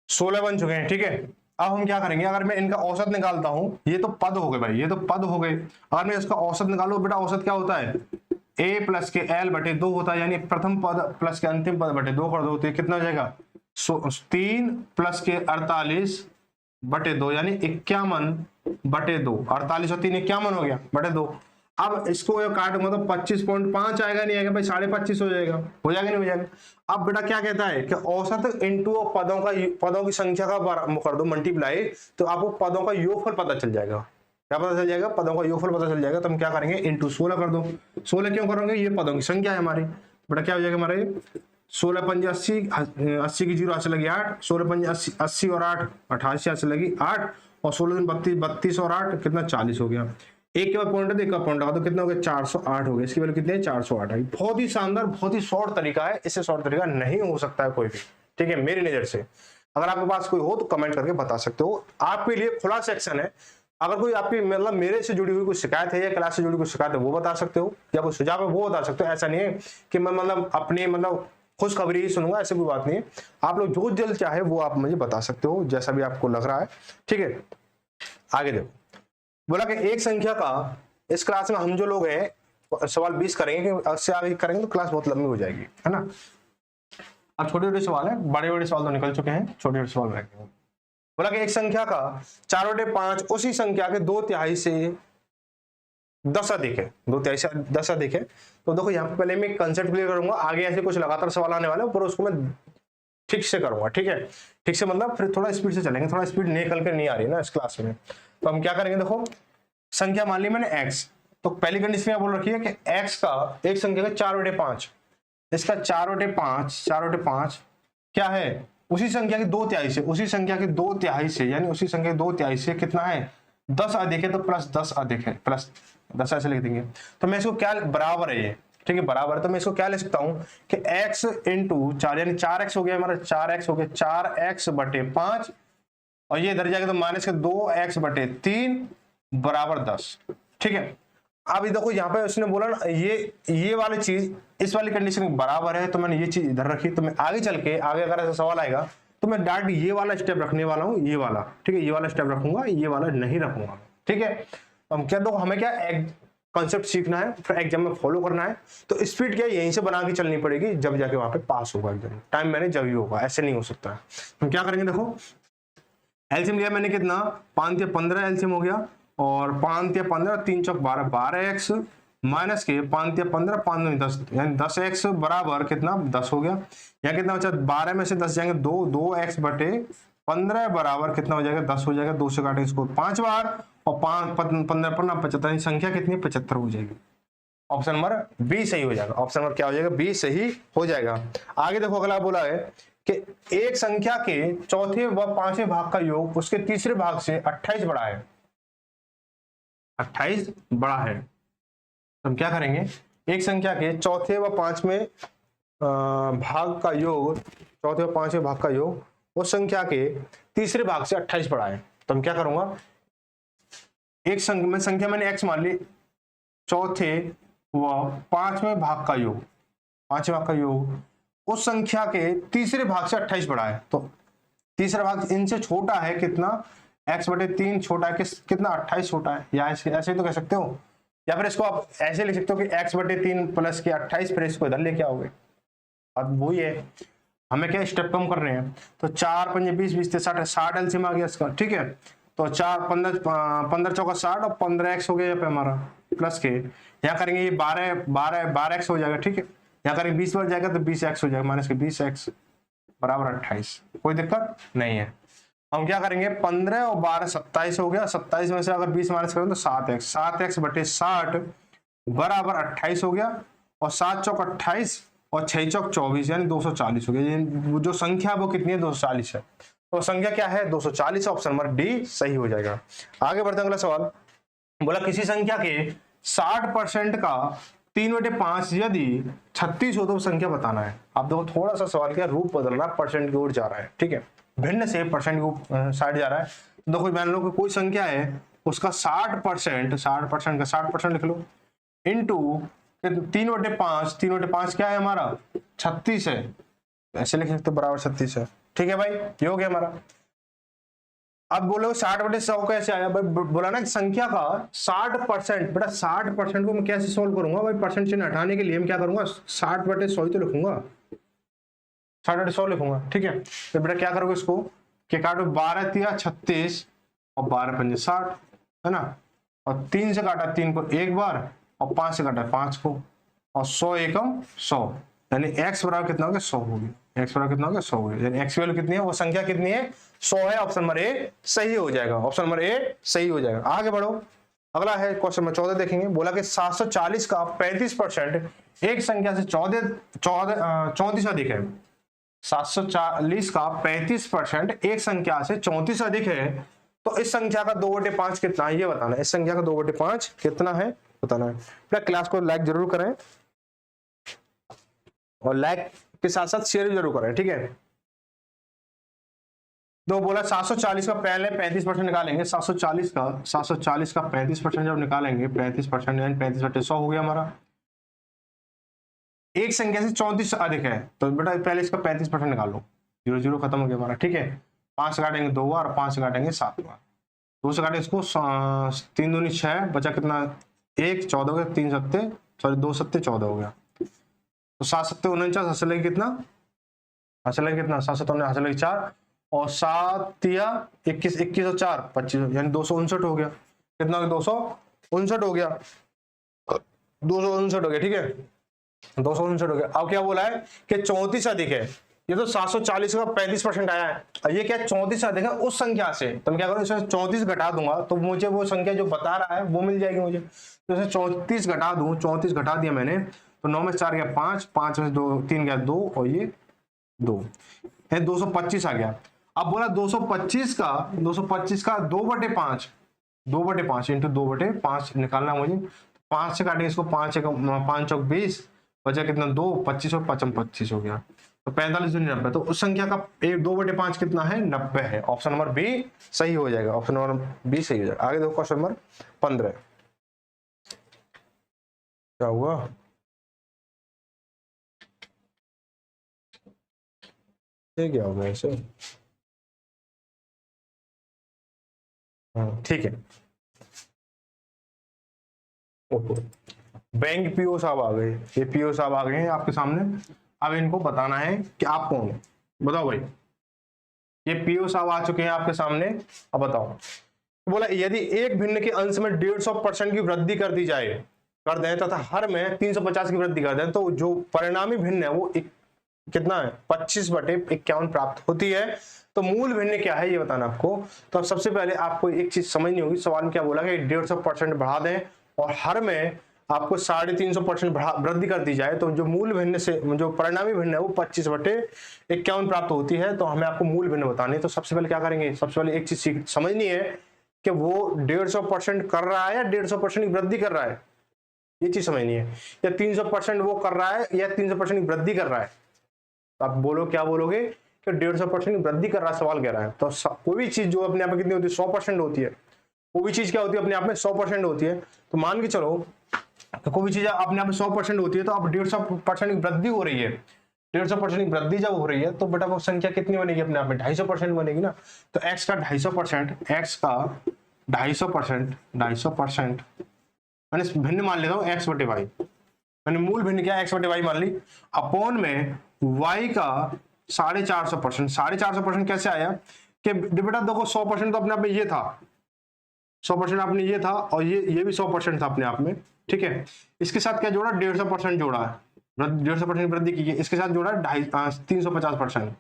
16 बन चुके हैं, ठीक है। अब हम क्या करेंगे, अगर मैं इनका औसत निकालता हूं, ये तो पद हो गए भाई, ये तो पद हो गए। अगर मैं इसका औसत निकालू, बेटा औसत क्या होता है, a प्लस के l बटे 2 होता है, यानी प्रथम पद प्लस के अंतिम पद बटे 2 कर दो, तो कितना हो जाएगा 3 प्लस के 48 बटे 2, यानी 51 बटे 2, 48 और 3 51 हो गया बटे 2। अब इसको काटूंगा तो 25.5 आएगा, नहीं आएगा भाई, 25.5 हो जाएगा, हो जाएगा नहीं हो जाएगा। अब बेटा क्या कहता है कि औसत इनटू पदों की संख्या का कर दो मल्टीप्लाई, तो आपको पदों का योगफल पता चल जाएगा। क्या पता चल जाएगा, पदों का योगफल पता चल जाएगा। तो हम क्या करेंगे, इनटू 16 कर दो। 16 क्यों करोगे, ये पदों की संख्या है हमारी, बेटा क्या हो जाएगा हमारे 16 पंजे 80, 80 की 0 हाथ से लगी 8, 16 पंजे 80 और 8 88 हाथ से लगी 8, और 16 32 32 और 8 कितना 40 हो गया। एक के बाद पॉइंट है, एक का पॉइंट तो कितना हो गया 408 हो गया। इसकी वैल्यू कितनी है 408 आई। बहुत ही शानदार, बहुत ही शॉर्ट तरीका है, इससे शॉर्ट तरीका नहीं हो सकता है कोई भी, ठीक है मेरी नजर से। अगर आपके पास कोई हो तो कमेंट करके बता सकते हो। आपके लिए खुला सेक्शन है, अगर कोई आपकी मतलब मेरे से जुड़ी हुई कोई शिकायत है या क्लास से जुड़ी कोई शिकायत है वो बता सकते हो, या कोई सुझाव है वो बता सकते हो। ऐसा नहीं है कि मैं मतलब अपनी मतलब खुशखबरी ही सुनूंगा, ऐसी कोई बात नहीं है। आप लोग जो जल्द चाहे वो आप मुझे बता सकते हो, जैसा भी आपको लग रहा है, ठीक है। आगे देखो, बोला कि एक संख्या का, इस क्लास में हम जो लोग हैं सवाल 20 करेंगे, कि उससे आगे करेंगे तो क्लास बहुत लंबी हो जाएगी, है ना। अब छोटे छोटे सवाल है, बड़े बड़े सवाल तो निकल चुके हैं, छोटे छोटे सवाल रहेंगे। बोला कि एक संख्या का 4/5 उसी संख्या के 2/3 से 10 अधिक है, 2/3 से 10 अधिक है। तो देखो यहाँ पे पहले मैं कंसेप्ट क्लियर करूंगा, आगे ऐसे कुछ लगातार सवाल आने वाले हैं, पर उसको मैं ठीक से करूंगा, ठीक है। ठीक से मतलब फिर थोड़ा स्पीड से चलेंगे, थोड़ा स्पीड निकल कर नहीं आ रही है ना इस क्लास में। तो हम क्या करेंगे, देखो संख्या मान ली मैंने x, तो पहली कंडीशन क्या बोल रखी है कि x का, एक संख्या का 4/5, इसका 4/5 क्या है, उसी संख्या के 2/3 से, उसी संख्या के 2/3 से, यानी उसी संख्या के 2/3 से कितना है, 10 अधिक है, तो +10 अधिक है, +10 ऐसे लिख देंगे। तो मैं इसको क्या, बराबर है ये, ठीक है बराबर है, तो मैं इसको क्या लिख सकता हूं कि x इंटू 4, यानी 4x हो गया हमारा, 4x हो गया, 4x/5, और ये इधर जाएगा तो माइनस के 2x/3 बराबर 10, ठीक है। अब ये देखो यहाँ पे उसने बोला ना ये वाली चीज इस वाली कंडीशन बराबर है, तो मैंने ये चीज इधर रखी। तो मैं आगे चल के, आगे अगर ऐसा सवाल आएगा तो मैं डायरेक्ट ये वाला स्टेप रखने वाला हूँ, ये वाला, ठीक है, ये वाला स्टेप रखूंगा, ये वाला नहीं रखूंगा, ठीक है। हम क्या, दो हमें क्या कॉन्सेप्ट सीखना है, फिर एग्जाम में फॉलो करना है। तो स्पीड क्या यहीं से बना के चलनी पड़ेगी, जब जाके वहां पे पास होगा एग्जाम, टाइम मैंने जब ही होगा, ऐसे नहीं हो सकता है। हम क्या करेंगे, देखो एलसीएम लिया मैंने कितना, 5 या 15 एलसीएम हो गया, और 5 या 15, 3 चौक 12, 12x माइनस के 5 या 15, 5 नहीं 10, यानी 10x बराबर कितना, 10 हो गया। यहाँ कितना बचा, 12 में से 10 जाएंगे 2x/15 बराबर कितना हो जाएगा, 10 हो जाएगा। 2 से काटेंगे इसको 5 बार, और 15 पर 75, संख्या कितनी, 75 हो जाएगी। ऑप्शन नंबर बी सही हो जाएगा, ऑप्शन नंबर क्या हो जाएगा, बी सही हो जाएगा। आगे देखो अगला बोला है कि एक संख्या के चौथे व पांचवें भाग का योग उसके तीसरे भाग से 28 बड़ा है, 28 बड़ा है। तो हम क्या करेंगे, एक संख्या के चौथे व पांचवें भाग का योग, चौथे व पांचवें भाग का योग उस संख्या के तीसरे भाग से 28 बड़ा है। तो हम क्या करूंगा, एक संख्या मैंने x मान ली, चौथे व पांचवें भाग का योग, पांचवें भाग का योग उस संख्या के तीसरे भाग से 28 बड़ा है। तो तीसरा भाग इनसे छोटा है कितना, x/3 छोटा है कितना, 28 छोटा है, या ऐसे ही तो कह सकते हो, या फिर इसको आप ऐसे लिख सकते हो कि x/3 प्लस के 28, फिर इसको इधर लेके आओगे। अब वही है, हमें क्या स्टेप कम कर रहे हैं। तो 4 पंजे 20, 20 से 60, 60 एलसीएम आ गया इसका, ठीक है। तो 4 15 चौका 60, और 15x हो गया यहाँ पे हमारा, प्लस के यहाँ करेंगे ये 12x हो जाएगा, ठीक है। यहाँ करेंगे 20 बार जाएगा तो 20x हो जाएगा, माइनस के 20x बराबर 28, कोई दिक्कत नहीं है। हम क्या करेंगे, 15 और 12 27 हो गया, 27 में से अगर 20 माइनस करें तो 7x/60 बराबर 28 हो गया, और 7 चौक 28 और 6 चौक 24, यानी 240 हो गया। जो संख्या वो कितनी है, 240 है। तो संख्या क्या है, 240, ऑप्शन नंबर डी सही हो जाएगा। आगे बढ़ते हैं, अगला सवाल बोला किसी संख्या के 60% का 3/5 यदि 36 हो तो संख्या बताना है। आप देखो थोड़ा सा सवाल क्या रूप बदल रहा है, परसेंट की ओर जा रहा है, ठीक है, भिन्न से परसेंट की साइड जा रहा है। देखो मान लो कि कोई संख्या है, उसका 60% का 60% लिख लो, इंटू 3/5, 3/5 क्या है हमारा, 36 है, ऐसे लिख सकते बराबर 36 है, ठीक है भाई, ये हो गया हमारा। अब बोलो 60/100 कैसे आया भाई, बोला ना संख्या का 60%, बेटा 60% को मैं कैसे सोल्व करूंगा भाई, परसेंट चिन्ह हटाने के लिए मैं क्या करूंगा, 60/100 ही तो लिखूंगा, 60/100 लिखूंगा, ठीक है। तो बेटा क्या करोगे इसको, क्या काटो, 12 तिया 36 और 12 पंजे 60, है ना, और 3 से काटा 3 को एक बार, और 5 से काटा 5 को, और 100 एकम 100, यानी x बराबर कितना हो गया, 100 हो गया, x बराबर कितना हो गया, 100 हो गया, यानी x की वैल्यू कितनी है, वो संख्या कितनी है, 100 है। ऑप्शन नंबर ए सही हो जाएगा, ऑप्शन नंबर ए सही हो जाएगा। आगे बढ़ो, अगला है क्वेश्चन नंबर 14 देखेंगे। बोला कि 740 का 35% एक संख्या से 34 अधिक है। 740 का 35% एक संख्या से 34 अधिक है, तो इस संख्या का 2/5 कितना है ये बताना है। इस संख्या का 2/5 कितना है बताना है। अपना क्लास को लाइक जरूर करें, और लाइक के साथ साथ शेयर जरूर करें, ठीक है। तो बोला 740 का पहले 35% निकालेंगे, 740 का 35% जब निकालेंगे, 35% यानी 35/100 हो गया हमारा। एक संख्या से 34 अधिक है तो बेटा पहले इसका 35% निकाल लो, 0 0 खत्म हो गया हमारा, ठीक है। 5 काटेंगे 2 बार, 5 काटेंगे 7 बार, 2 से काटेंगे इसको, 3 दूनी 6, बचा कितना 1, 14 हो गया, 3 सत्ते सॉरी 2 सत्ते 14 हो गया, तो 7 सत्ते 49, हंस लगे कितना, 7 सत्ते 4 और 7 तिया 21, 21 और 4 25, यानी 259 हो गया। कितना 259 हो गया, 259 हो गया, ठीक है 259 हो गया। अब क्या बोला है कि 34 अधिक है, ये तो 740 का 35% आया है, और ये क्या 34 अधिक है उस संख्या से, तो मैं क्या करूं इसमें 34 घटा दूंगा तो मुझे वो संख्या जो बता रहा है वो मिल जाएगी मुझे। तो इसे 34 घटा दूं, 34 घटा दिया मैंने, तो 9 में 4 गया 5, 5 में 2 3 गया 2 और ये 2 है, 225 आ गया। अब बोला 225 का 2/5, 2/5 इंटू 2/5 निकालना मुझे, 5 से काटेंगे इसको, 5 चौक 20, बचा कितना 2, 25 और 5 25 हो गया, तो 45 दूनी 90, तो उस संख्या का 2/5 कितना है 90 है। ऑप्शन नंबर बी सही हो जाएगा, ऑप्शन नंबर बी सही हो जाएगा। आगे देखो क्वेश्चन नंबर 15, क्या हुआ, ये क्या होगा ऐसे, ठीक है। बैंक पीओ साहब आ गए, ये पीओ साहब आ गए हैं आपके सामने। अब इनको बताना है कि आप कौन हो, बताओ भाई। ये पीओ साहब आ चुके हैं आपके सामने, अब बताओ। बोला यदि एक भिन्न के अंश में 150% की वृद्धि कर दी जाए, कर दें तथा हर में 350 की वृद्धि कर दें, तो जो परिणामी भिन्न है वो कितना है 25/51 प्राप्त होती है। तो मूल भिन्न क्या है ये बताना आपको। तो सबसे पहले आपको एक चीज समझनी होगी, सवाल में क्या बोला कि 150% बढ़ा दें और हर में आपको 350% वृद्धि कर दी जाए, तो जो मूल भिन्न से जो परिणामी भिन्न है वो 25/51 प्राप्त होती है। तो हमें आपको मूल भिन्न बतानी है। तो सबसे पहले क्या करेंगे, सबसे पहले एक चीज समझनी है कि वो 150% कर रहा है या 150% की वृद्धि कर रहा है, ये चीज समझनी है। या 300% वो कर रहा है या 300% की वृद्धि कर रहा है। तो आप बोलो क्या बोलोगे कि 150% की वृद्धि कर रहा है, सवाल कह रहा है। तो कोई भी चीज जो अपने आप में कितनी होती है 100% होती है, कोई भी चीज क्या होती है अपने आप में 100% होती है। तो मान के चलो तो कोई भी चीज अपने आप में 100% होती है, तो अब 150% की वृद्धि हो रही है। 150% की वृद्धि जब हो रही है तो बेटा वो संख्या कितनी बनेगी अपने आप में 250% बनेगी ना। तो x का 250% मैंने भिन्न मान लेता हूँ x/y, मैंने मूल भिन्न क्या x/y मान ली, अपॉन में y का 450%। 450% कैसे आया कि बेटा देखो 100% तो अपने आप में ये था, 100% आपने ये था और ये भी 100% था अपने आप में, ठीक है। इसके साथ क्या जोड़ा 150% जोड़ा है, 150% वृद्धि की है, इसके साथ जोड़ा 350%।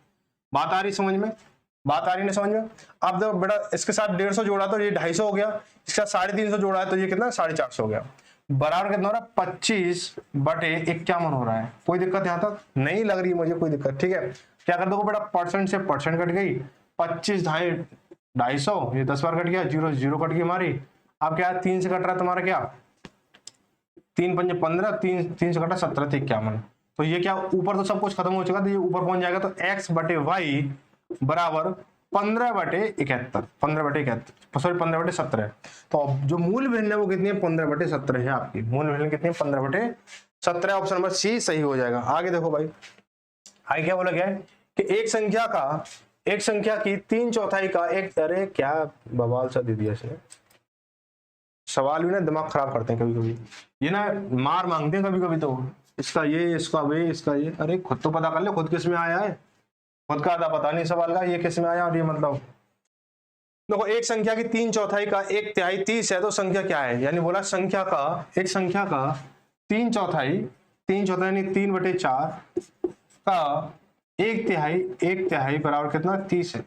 बात आ रही समझ में, बात आ रही ना समझ में। अब देखो बेटा इसके साथ 150 जोड़ा तो ये 250 हो गया, इसके साथ 350 जोड़ा है तो ये कितना 450 हो गया, बराबर कितना हो रहा है 25/51 हो रहा है। कोई दिक्कत यहाँ तक नहीं लग रही मुझे, कोई दिक्कत, ठीक है। क्या कर दो बेटा परसेंट से परसेंट कट गई, 25 250, ये 10 बार कट गया, 0 0 कट गई हमारी। अब क्या 3 से कट रहा है तुम्हारा, क्या 3 पंजे 15, 3 से कटा 17 थे 51। तो ये क्या ऊपर तो सब कुछ खत्म हो चुका, तो ये ऊपर पहुंच जाएगा। तो x/y बराबर 15/71, 15/71 सॉरी 15/17। तो जो मूल भिन्न है वो कितनी है 15/17 है आपकी, मूल भिन्न कितनी है 15/17। ऑप्शन नंबर सी सही हो जाएगा। आगे देखो भाई, आगे क्या बोला गया है कि एक संख्या की 3/4 का एक, अरे क्या बवाल सा दे दिया इसने, सवाल भी ना दिमाग खराब करते हैं कभी कभी, ये ना मार मांगते हैं कभी कभी, तो इसका ये इसका वे इसका ये, अरे खुद तो पता कर ले खुद किस में आया है, खुद का आधा पता नहीं सवाल का ये किस में आया। और ये मतलब देखो एक संख्या की 3/4 का 1/3 30 है, तो संख्या क्या है, यानी बोला संख्या का 3/4 यानी 3/4 का 1/3 बराबर कितना 30 है,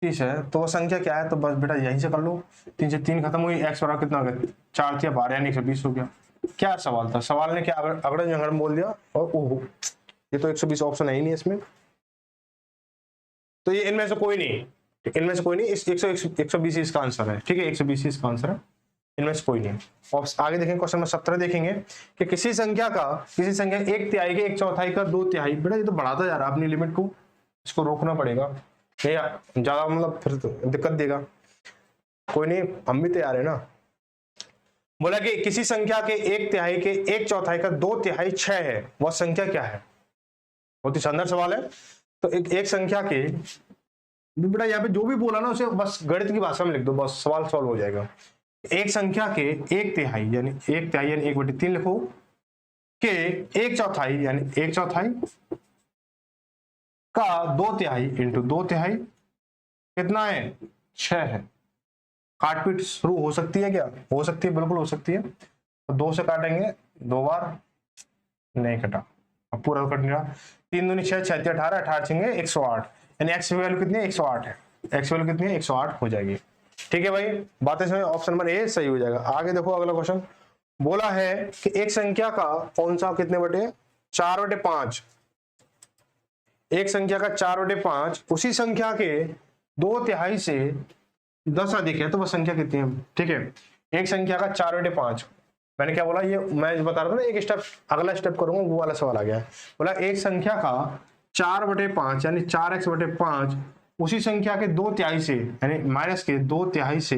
30 है। तो वो संख्या क्या है, तो बस बेटा यहीं से कर लो, 3 से 3 खत्म हुई, x बराबर कितना हो गया 4 या 12 यानी 120 हो गया। क्या सवाल था, सवाल ने क्या अगड़न जगड़न बोल दिया, और ओहो ये तो 120 ऑप्शन है ही नहीं इसमें, तो ये इनमें से कोई नहीं, इस 120 इसका आंसर है, ठीक है 120 इसका आंसर है, इनमें से कोई नहीं। और आगे देखेंगे क्वेश्चन नंबर 17 देखेंगे कि किसी संख्या 1/3 के 1/4 का 2/3, बेटा ये तो बढ़ाता जा रहा है अपनी लिमिट को, इसको रोकना पड़ेगा। ये ज्यादा मतलब फिर तो दिक्कत देगा। कोई नहीं, हम भी तैयार है ना। बोला कि किसी संख्या के 1/3 के 1/4 का 2/3 6 है, वह संख्या क्या है? बहुत ही शानदार सवाल है। तो एक संख्या के, बेटा यहाँ पे जो भी बोला ना उसे बस गणित की भाषा में लिख दो, बस सवाल सॉल्व हो जाएगा। एक संख्या के 1/3 यानी 1/3 यानी 1/3 लिखो, के 1/4 यानी 1/4 का 2/3 इंटू 2/3 कितना है? 6 है। काटपीट शुरू हो सकती है क्या? हो सकती है, बिल्कुल हो सकती है। तो 2 से काटेंगे 2 बार, नहीं कटा, अब पूरा कट नहीं रहा। 3 दूनी 6, 6 18, 18 छेंगे 108, यानी एक्स की वैल्यू कितनी है? 108 है। एक्स वैल्यू कितनी है? 108 हो जाएगी। ठीक है भाई, बातें समझ, ऑप्शन नंबर ए सही हो जाएगा। आगे देखो अगला क्वेश्चन बोला है कि एक संख्या का कौन सा कितने बटे? 4/5। एक संख्या का 4/5 उसी संख्या के 2/3 से 10 अधिक है तो वह संख्या कितनी है? ठीक है, एक संख्या का 4/5, मैंने क्या बोला, ये मैं बता रहा था ना, एक स्टेप अगला स्टेप करूंगा, वो वाला सवाल आ गया है। बोला एक संख्या का 4/5 यानी 4x/5 उसी संख्या के 2/3 से यानी माइनस के 2/3 से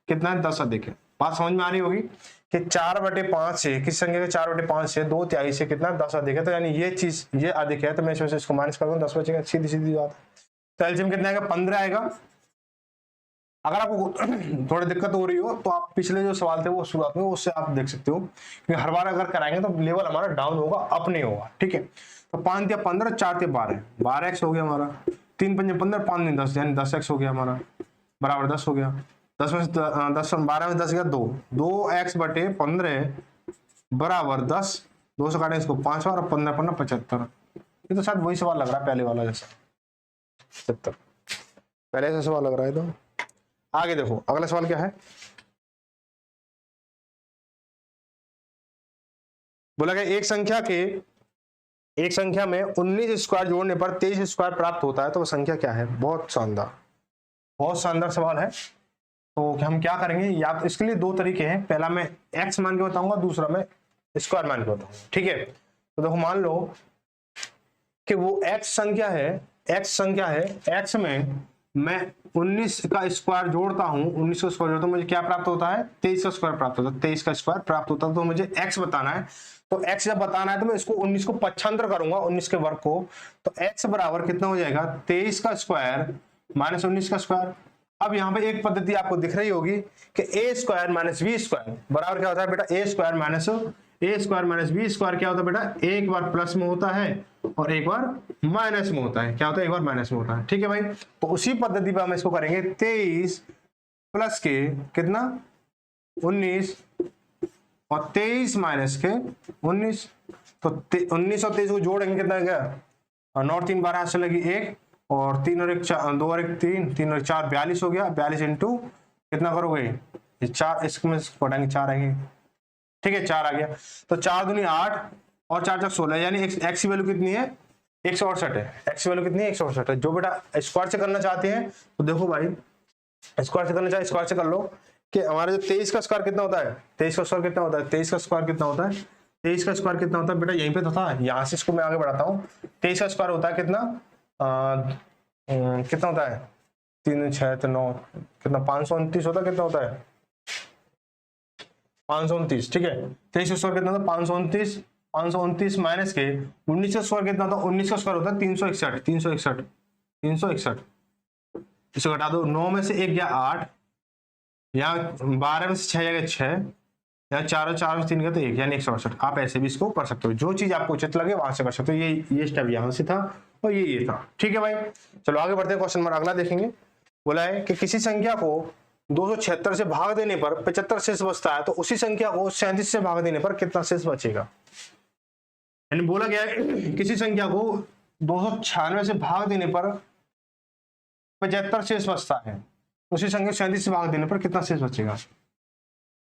कितना है? 10 अधिक है। बात समझ में आ रही होगी कि 4/5 से, किस संख्या के 4/5 से 2/3 से कितना? 10 अधिक है। तो यानी ये चीज ये अधिक है, तो मैं इसमें से इसको माइनस कर दूं, 10 बचेगा। सीधी सीधी बात। तो एलसीएम कितना आएगा? 15 आएगा। अगर आपको थोड़ी दिक्कत हो रही हो तो आप पिछले जो सवाल थे वो शुरुआत में उससे आप देख सकते हो, क्योंकि हर बार अगर कराएंगे तो लेवल हमारा डाउन होगा, अप नहीं होगा। ठीक है, तो 5 या 15, 4 या 12, 12x हो गया हमारा। 3 पंजे 15, 5 नहीं 10, यानी 10x हो गया हमारा, बराबर 10 हो गया। 10 में 10, 12 में 10 गया 2, 2x/15 बराबर 10। 2 से काटें इसको 5 बार, 15 15 75। ये तो शायद वही सवाल लग रहा है पहले वाला जैसा, 70 पहले ऐसा सवाल लग रहा है। तो आगे देखो अगला सवाल क्या है। बोला गया एक संख्या में 19 स्क्वायर जोड़ने पर 23 स्क्वायर प्राप्त होता है, तो वो संख्या क्या है? बहुत शानदार सवाल है। तो हम क्या करेंगे, या तो इसके लिए 2 तरीके हैं, पहला मैं x मान के बताऊंगा, दूसरा मैं स्क्वायर मान के बताऊंगा। ठीक है, तो देखो मान लो कि वो x संख्या है, x में मैं 19 का स्क्वायर जोड़ता हूं, 19 का स्क्वायर जोड़ता हूं, मुझे क्या प्राप्त होता है? 23 का स्क्वायर प्राप्त होता है। 23 का स्क्वायर प्राप्त होता है, तो मुझे x बताना है। तो x जब बताना है तो मैं इसको 19 को पक्षांतर करूंगा, 19 के वर्ग को, तो x बराबर कितना हो जाएगा? 23 का स्क्वायर माइनस 19 का स्क्वायर। अब यहाँ पे एक पद्धति आपको दिख रही होगी कि a square minus b square बराबर क्या होता है बेटा? a square minus b square क्या होता है बेटा? एक बार प्लस में होता है और एक बार माइनस में होता है। क्या होता है? एक बार माइनस में होता है। ठीक है भाई, तो उसी पद्धति पर हम इसको करेंगे। 23 प्लस के कितना? 19 और 23 माइनस के 19, तो 19 और 23 को जोड़ेंगे कितना गया? 9 और 3 12 चलेगी 1, और 3 और 1 2 और 1 3, 3 और 4 42 हो गया। 42 इंटू कितना करोगे? 4, इसमें घटाएंगे 4 आएंगे। ठीक है, 4 आ गया। तो 4 दूनी 8 और 4 4 16, यानी x की वैल्यू कितनी है? 168 है। x की वैल्यू कितनी है? 168 है। जो बेटा स्क्वायर से करना चाहते हैं तो देखो भाई, स्क्वायर से करना चाहे स्क्वायर से कर लो कि हमारे जो 23 का स्क्वायर कितना होता है? 23 का स्क्वायर कितना होता है? 23 का स्क्वायर कितना होता है? 23 का स्क्वायर कितना होता है बेटा? यहीं पे तो था, यहाँ से इसको मैं आगे बढ़ाता हूँ। 23 का स्क्वायर होता है कितना? कितना होता है? 3 6 तो 9, कितना? 529 होता है। कितना होता है? 529। ठीक है, 23 का स्क्वायर कितना होता है? 529। 529 माइनस के 19 का स्क्वायर कितना होता है? 19 का स्क्वायर होता है 361। इसको घटा दो, 9 में से 1 गया 8, यहाँ 12 में से 6 गया 6, यहाँ 4 और 4 में 3 गया तो 1, यानी 168। आप ऐसे भी इसको कर सकते हो, जो चीज आपको उचित लगे वहां से कर सकते हो। ये स्टेप यहाँ से था और ये था। ठीक है भाई, चलो आगे बढ़ते हैं। क्वेश्चन नंबर अगला देखेंगे। बोला है कि किसी संख्या को 276 से भाग देने पर 75 शेष बचता है, तो उसी संख्या को 37 से भाग देने पर कितना शेष बचेगा? यानी बोला गया है किसी संख्या को 296 से भाग देने पर 75 शेष बचता है, उसी संख्या 37 से भाग देने पर कितना शेष बचेगा?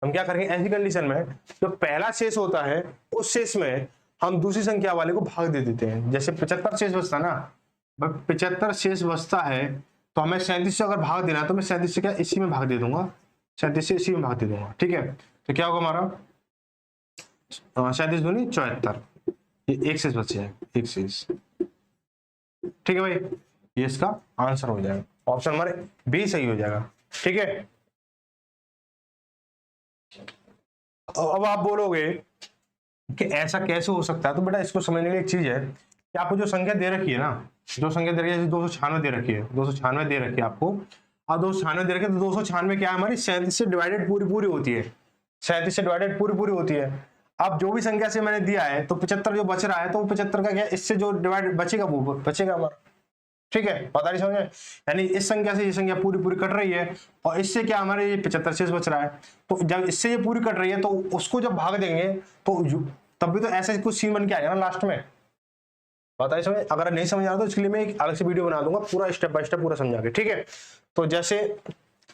हम क्या करेंगे ऐसी कंडीशन में, जो पहला शेष होता है उस शेष में हम दूसरी संख्या वाले को भाग दे देते हैं। जैसे 75 शेष बचता ना, 75 शेष बचता है तो हमें 37 से अगर भाग देना है तो मैं 37 से क्या इसी में भाग दे दूंगा, 37 से इसी में भाग दे दूंगा। ठीक है, तो क्या होगा हमारा? 37 दूनी 74, ये एक शेष बचे है, एक शेष। ठीक है भाई, ये इसका आंसर हो जाएगा, ऑप्शन नंबर बी सही हो जाएगा। ठीक है, अब आप बोलोगे कि ऐसा कैसे हो सकता है, तो बेटा इसको समझने के लिए एक चीज है कि आपको जो संख्या दे रखी है ना, जो संख्या दे रखी है, 296 दे रखी है, 296 दे रखी है आपको, अब 296 दे रखी है, तो 296 क्या है हमारी 37 से डिवाइडेड पूरी होती है, 37 से डिवाइडेड पूरी होती है। अब जो भी संख्या से मैंने दिया है तो 75 जो बच रहा है, तो 75 का क्या, इससे जो डिवाइड बचेगा वो बचेगा हमारा। ठीक है, पता नहीं समझ, यानी इस संख्या से ये संख्या पूरी कट रही है, और इससे क्या हमारे ये 75 शेष बच रहा है, तो जब इससे ये पूरी कट रही है तो उसको जब भाग देंगे तो तब भी तो ऐसा कुछ सीन बन के आएगा ना लास्ट में। पता नहीं समझ, अगर नहीं समझ आ रहा तो इसके लिए मैं एक अलग से वीडियो बना दूंगा पूरा स्टेप बाय स्टेप पूरा समझा के। ठीक है, तो जैसे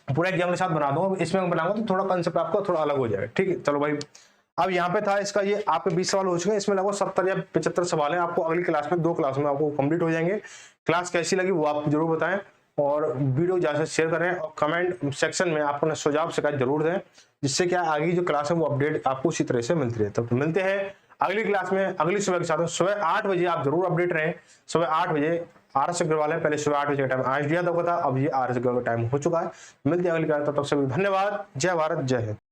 पूरा एग्जाम के साथ बना दूंगा, इसमें बनाऊंगा तो थोड़ा कंसेप्ट आपका थोड़ा अलग हो जाएगा। ठीक है, चलो भाई, अब यहाँ पे था इसका, ये आपके 20 सवाल हो चुके हैं, इसमें लगभग 70 या 75 सवाल हैं। आपको अगली क्लास में 2 क्लास में आपको कंप्लीट हो जाएंगे। क्लास कैसी लगी वो आप जरूर बताएं, और वीडियो ज़्यादा शेयर करें, और कमेंट सेक्शन में आप अपना सुझाव शिकायत जरूर दें, जिससे क्या आगे जो क्लास है वो अपडेट आपको उसी तरह से मिलती रहे। तो मिलते हैं अगली क्लास में अगली सुबह के साथ। सुबह 8 बजे आप जरूर अपडेट रहें, सुबह 8 बजे RS अग्रवाल है, पहले सुबह 8 बजे का टाइम आज दिया था, अब ये RS अग्रवाल का टाइम हो चुका है। मिलते हैं अगली क्लास, तब तक सभी धन्यवाद। जय भारत, जय हिंद।